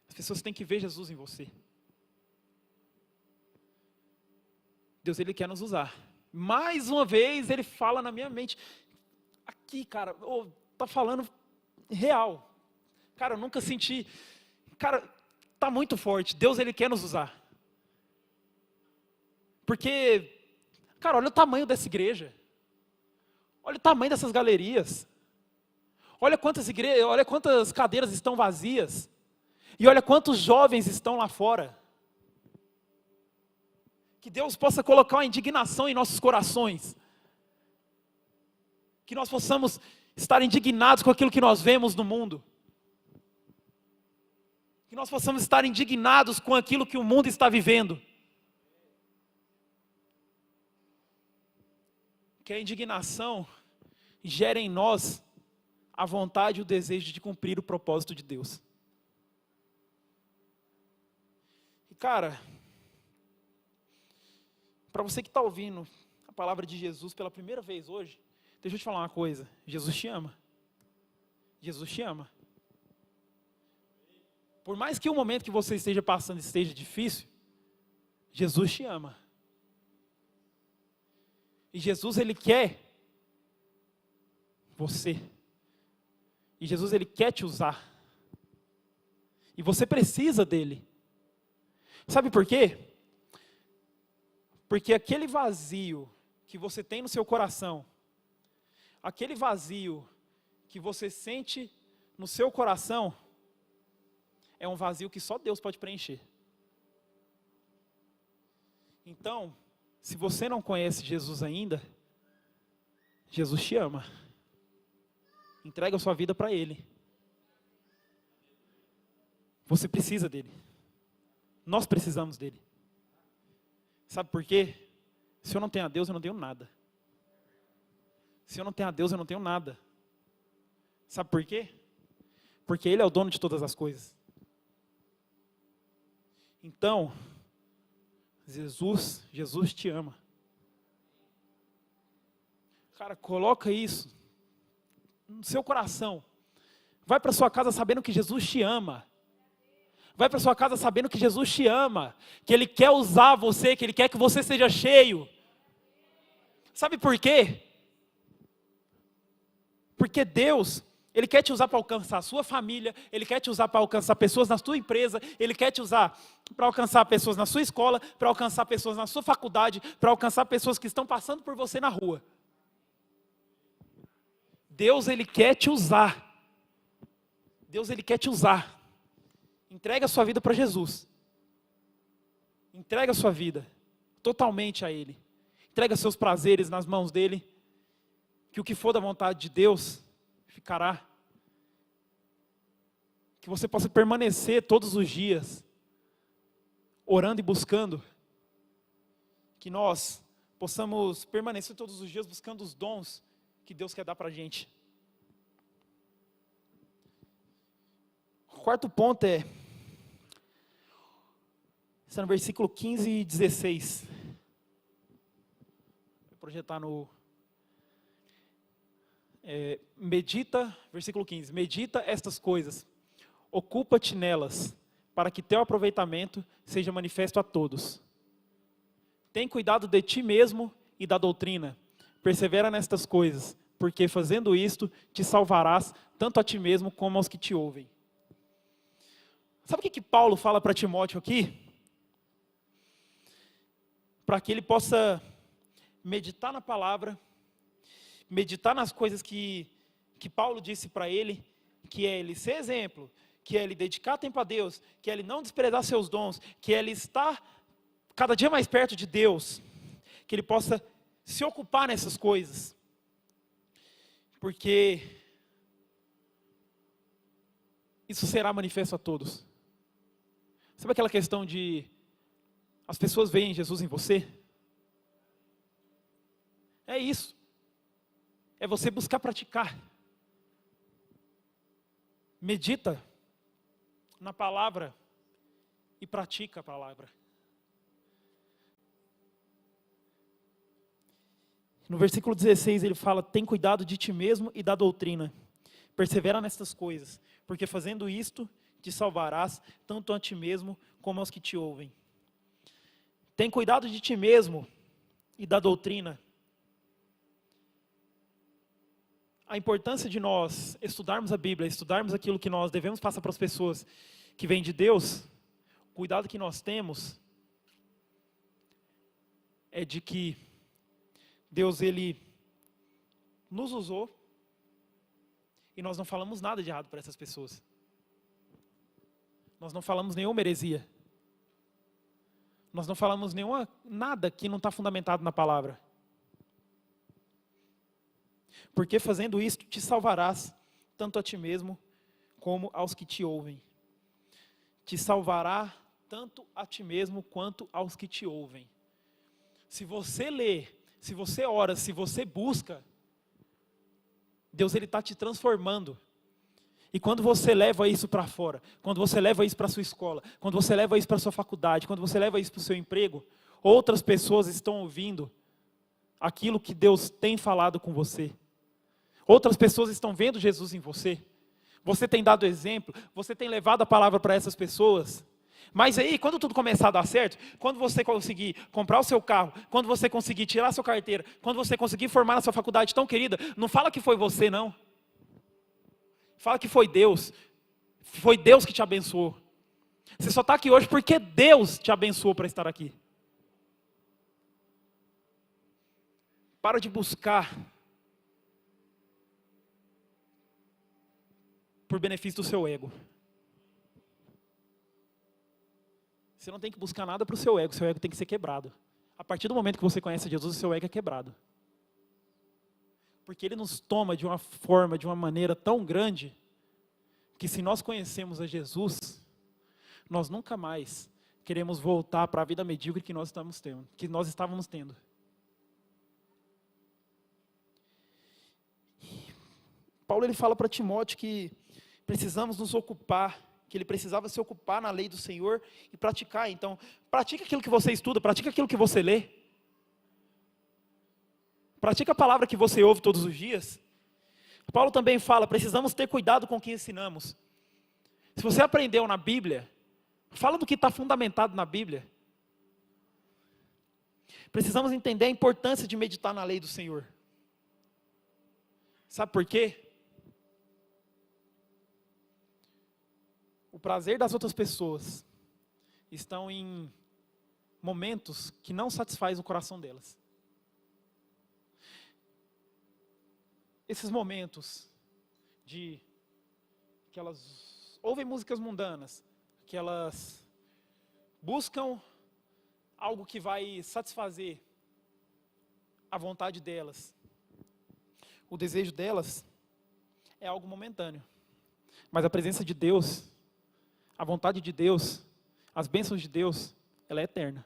As pessoas têm que ver Jesus em você. Deus, Ele quer nos usar. Mais uma vez, Ele fala na minha mente. Aqui, cara, tá falando real. Cara, eu nunca senti. Cara, tá muito forte. Deus, Ele quer nos usar. Porque, cara, olha o tamanho dessa igreja. Olha o tamanho dessas galerias. Olha quantas cadeiras estão vazias. E olha quantos jovens estão lá fora. Que Deus possa colocar uma indignação em nossos corações. Que nós possamos estar indignados com aquilo que nós vemos no mundo. Que nós possamos estar indignados com aquilo que o mundo está vivendo. Que a indignação gere em nós a vontade e o desejo de cumprir o propósito de Deus. E cara, para você que está ouvindo a palavra de Jesus pela primeira vez hoje, deixa eu te falar uma coisa, Jesus te ama. Jesus te ama. Por mais que o momento que você esteja passando esteja difícil, Jesus te ama. E Jesus, Ele quer você. E Jesus, Ele quer te usar. E você precisa dEle. Sabe por quê? Porque aquele vazio que você tem no seu coração, aquele vazio que você sente no seu coração, é um vazio que só Deus pode preencher. Então, se você não conhece Jesus ainda, Jesus te ama. Entrega a sua vida para Ele. Você precisa dEle. Nós precisamos dEle. Sabe por quê? Se eu não tenho a Deus, eu não tenho nada. Se eu não tenho a Deus, eu não tenho nada. Sabe por quê? Porque Ele é o dono de todas as coisas. Então, Jesus te ama. Cara, coloca isso no seu coração. Vai para sua casa sabendo que Jesus te ama. Vai para sua casa sabendo que Jesus te ama. Que Ele quer usar você, que Ele quer que você seja cheio. Sabe por quê? Porque Deus, Ele quer te usar para alcançar a sua família, Ele quer te usar para alcançar pessoas na sua empresa, Ele quer te usar para alcançar pessoas na sua escola, para alcançar pessoas na sua faculdade, para alcançar pessoas que estão passando por você na rua. Deus, Ele quer te usar. Deus, Ele quer te usar. Entrega a sua vida para Jesus. Entrega a sua vida totalmente a Ele. Entrega seus prazeres nas mãos dEle. Que o que for da vontade de Deus ficará. Que você possa permanecer todos os dias orando e buscando. Que nós possamos permanecer todos os dias buscando os dons que Deus quer dar para a gente. O quarto ponto está no versículo 15 e 16. Vou projetar no... medita, versículo 15. Medita estas coisas, ocupa-te nelas, para que teu aproveitamento seja manifesto a todos. Tem cuidado de ti mesmo e da doutrina. Persevera nestas coisas, porque fazendo isto, te salvarás tanto a ti mesmo como aos que te ouvem. Sabe o que Paulo fala para Timóteo aqui? Para que ele possa meditar na palavra, meditar nas coisas que Paulo disse para ele, que é ele ser exemplo, que é ele dedicar tempo a Deus, que é ele não desprezar seus dons, que é ele estar cada dia mais perto de Deus, que ele possa se ocupar nessas coisas. Porque isso será manifesto a todos. Sabe aquela questão de as pessoas veem Jesus em você? É isso. É você buscar praticar. Medita na palavra e pratica a palavra. No versículo 16 ele fala: tem cuidado de ti mesmo e da doutrina. Persevera nestas coisas, porque fazendo isto te salvarás, tanto a ti mesmo como aos que te ouvem. Tem cuidado de ti mesmo e da doutrina. A importância de nós estudarmos a Bíblia, estudarmos aquilo que nós devemos passar para as pessoas que vêm de Deus, o cuidado que nós temos é de que Deus, Ele nos usou e nós não falamos nada de errado para essas pessoas. Nós não falamos nenhuma heresia. Nós não falamos nada que não está fundamentado na palavra. Porque fazendo isto te salvarás, tanto a ti mesmo como aos que te ouvem. Te salvará tanto a ti mesmo quanto aos que te ouvem. Se você lê, se você ora, se você busca, Deus ele está te transformando. E quando você leva isso para fora, quando você leva isso para a sua escola, quando você leva isso para a sua faculdade, quando você leva isso para o seu emprego, outras pessoas estão ouvindo aquilo que Deus tem falado com você. Outras pessoas estão vendo Jesus em você. Você tem dado exemplo, você tem levado a palavra para essas pessoas. Mas aí, quando tudo começar a dar certo, quando você conseguir comprar o seu carro, quando você conseguir tirar a sua carteira, quando você conseguir formar na sua faculdade tão querida, não fala que foi você, não. Fala que foi Deus. Foi Deus que te abençoou. Você só está aqui hoje porque Deus te abençoou para estar aqui. Para de buscar por benefício do seu ego. Você não tem que buscar nada para o seu ego tem que ser quebrado. A partir do momento que você conhece Jesus, o seu ego é quebrado. Porque Ele nos toma de uma forma, de uma maneira tão grande, que se nós conhecemos a Jesus, nós nunca mais queremos voltar para a vida medíocre que nós estávamos tendo. Paulo ele fala para Timóteo que precisamos nos ocupar, que ele precisava se ocupar na lei do Senhor e praticar. Então, pratica aquilo que você estuda, pratica aquilo que você lê. Pratica a palavra que você ouve todos os dias. Paulo também fala, precisamos ter cuidado com o que ensinamos. Se você aprendeu na Bíblia, fala do que está fundamentado na Bíblia. Precisamos entender a importância de meditar na lei do Senhor. Sabe por quê? O prazer das outras pessoas estão em momentos que não satisfazem o coração delas. Esses momentos que elas ouvem músicas mundanas, que elas buscam algo que vai satisfazer a vontade delas, o desejo delas, é algo momentâneo. Mas a presença de Deus, a vontade de Deus, as bênçãos de Deus, ela é eterna.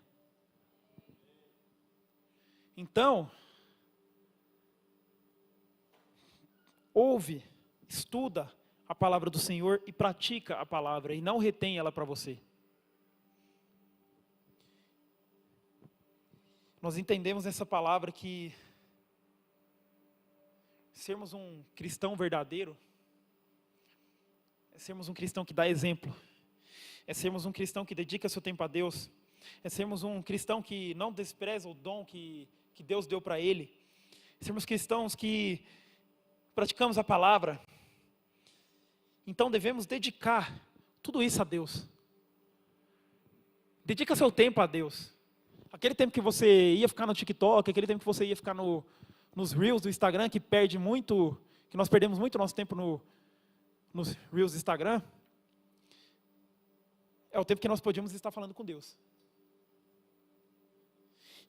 Então, ouve, estuda a palavra do Senhor e pratica a palavra, e não retém ela para você. Nós entendemos nessa palavra que sermos um cristão verdadeiro é sermos um cristão que dá exemplo, é sermos um cristão que dedica seu tempo a Deus, é sermos um cristão que não despreza o dom que Deus deu para ele, é sermos cristãos que praticamos a palavra. Então devemos dedicar tudo isso a Deus. Dedica seu tempo a Deus. Aquele tempo que você ia ficar no TikTok, aquele tempo que você ia ficar nos Reels do Instagram, que nós perdemos muito nosso tempo nos Reels do Instagram, é o tempo que nós podíamos estar falando com Deus.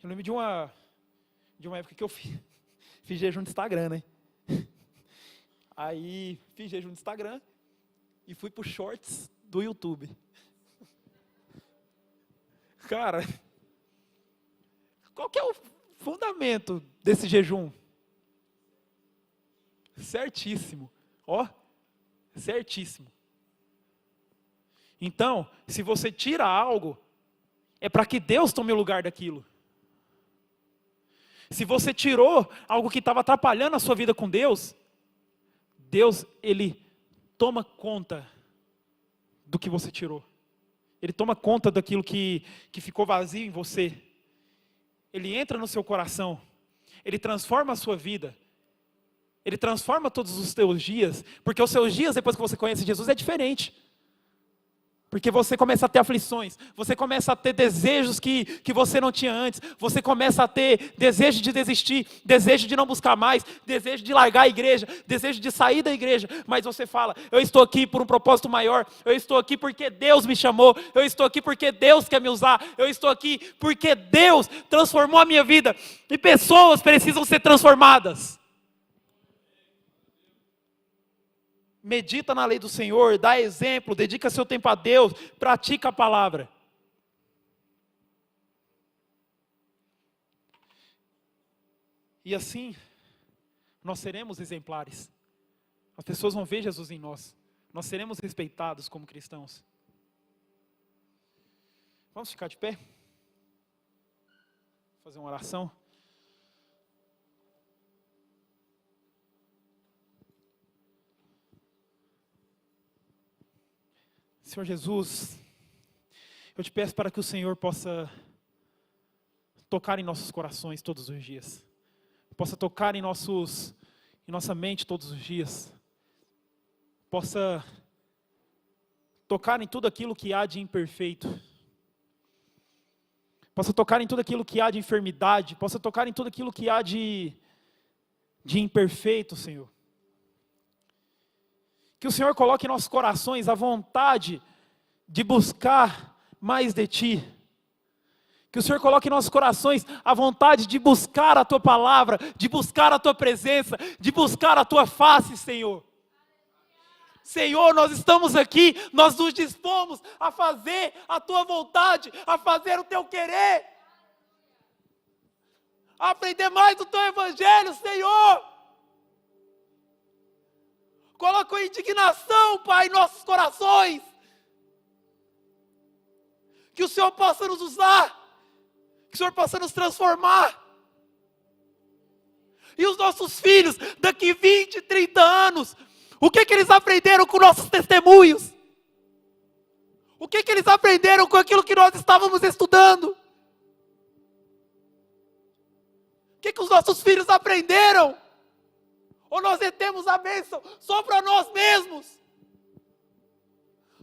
Eu lembro de uma época que eu fiz jejum de Instagram, né? Aí fiz jejum de Instagram e fui pro Shorts do YouTube. Cara, qual que é o fundamento desse jejum? Certíssimo. Ó, certíssimo. Então, se você tira algo, é para que Deus tome o lugar daquilo. Se você tirou algo que estava atrapalhando a sua vida com Deus, Deus, Ele toma conta do que você tirou. Ele toma conta daquilo que ficou vazio em você. Ele entra no seu coração. Ele transforma a sua vida. Ele transforma todos os teus dias. Porque os seus dias, depois que você conhece Jesus, é diferente. Porque você começa a ter aflições, você começa a ter desejos que você não tinha antes, você começa a ter desejo de desistir, desejo de não buscar mais, desejo de largar a igreja, desejo de sair da igreja, mas você fala, eu estou aqui por um propósito maior, eu estou aqui porque Deus me chamou, eu estou aqui porque Deus quer me usar, eu estou aqui porque Deus transformou a minha vida, e pessoas precisam ser transformadas. Medita na lei do Senhor, dá exemplo, dedica seu tempo a Deus, pratica a palavra. E assim, nós seremos exemplares. As pessoas vão ver Jesus em nós. Nós seremos respeitados como cristãos. Vamos ficar de pé? Fazer uma oração. Senhor Jesus, eu te peço para que o Senhor possa tocar em nossos corações todos os dias. Possa tocar em nossa mente todos os dias. Possa tocar em tudo aquilo que há de imperfeito. Possa tocar em tudo aquilo que há de enfermidade. Possa tocar em tudo aquilo que há de imperfeito, Senhor. Que o Senhor coloque em nossos corações a vontade de buscar mais de Ti. Que o Senhor coloque em nossos corações a vontade de buscar a Tua palavra, de buscar a Tua presença, de buscar a Tua face, Senhor. Senhor, nós estamos aqui, nós nos dispomos a fazer a Tua vontade, a fazer o Teu querer, a aprender mais do Teu Evangelho, Senhor. Coloca a indignação, Pai, em nossos corações. Que o Senhor possa nos usar. Que o Senhor possa nos transformar. E os nossos filhos, daqui 20, 30 anos, o que eles aprenderam com nossos testemunhos? O que eles aprenderam com aquilo que nós estávamos estudando? O que os nossos filhos aprenderam? Ou nós retemos a bênção só para nós mesmos?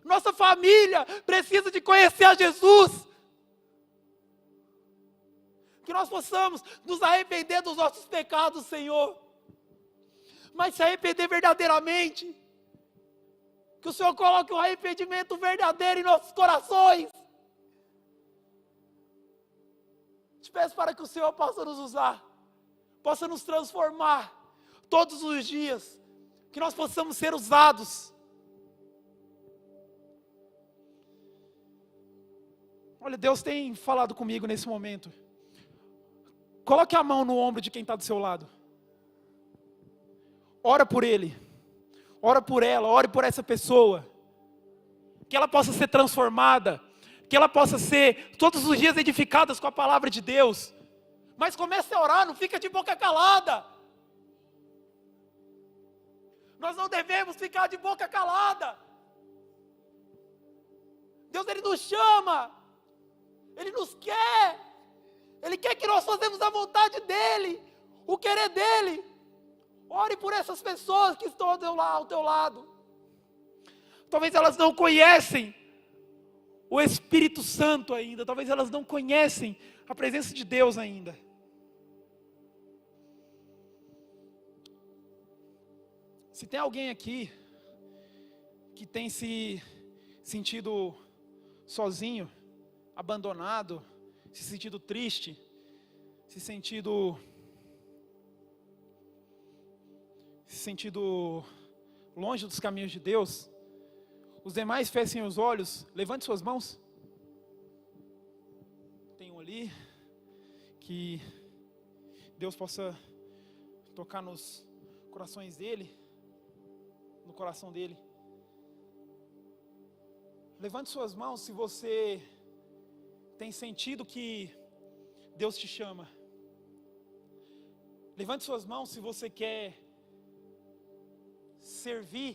Nossa família precisa de conhecer a Jesus. Que nós possamos nos arrepender dos nossos pecados, Senhor. Mas se arrepender verdadeiramente. Que o Senhor coloque um arrependimento verdadeiro em nossos corações. Te peço para que o Senhor possa nos usar. Possa nos transformar. Todos os dias, que nós possamos ser usados. Olha, Deus tem falado comigo nesse momento. Coloque a mão no ombro de quem está do seu lado. Ora por ele. Ora por ela, ore por essa pessoa. Que ela possa ser transformada. Que ela possa ser todos os dias edificada com a palavra de Deus. Mas comece a orar, não fica de boca calada. Nós não devemos ficar de boca calada. Deus, Ele nos chama. Ele nos quer. Ele quer que nós façamos a vontade dEle. O querer dEle. Ore por essas pessoas que estão ao teu lado. Talvez elas não conhecem o Espírito Santo ainda. Talvez elas não conhecem a presença de Deus ainda. Se tem alguém aqui que tem se sentido sozinho, abandonado, se sentido triste, se sentido longe dos caminhos de Deus, os demais fechem os olhos, levante suas mãos. Tem um ali, que Deus possa tocar nos corações dele, no coração dele. Levante suas mãos se você tem sentido que Deus te chama. Levante suas mãos se você quer servir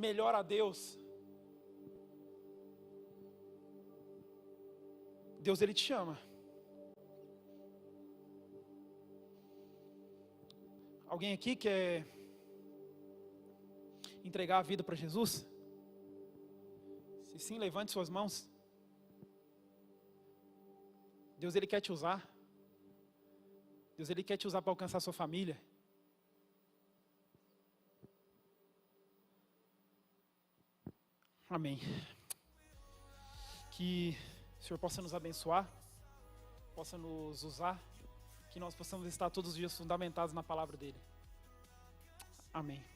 melhor a Deus. Deus, Ele te chama. Alguém aqui quer entregar a vida para Jesus? Se sim, levante suas mãos. Deus, Ele quer te usar. Deus, Ele quer te usar para alcançar a sua família. Amém. Que o Senhor possa nos abençoar, possa nos usar, que nós possamos estar todos os dias fundamentados na palavra dEle. Amém.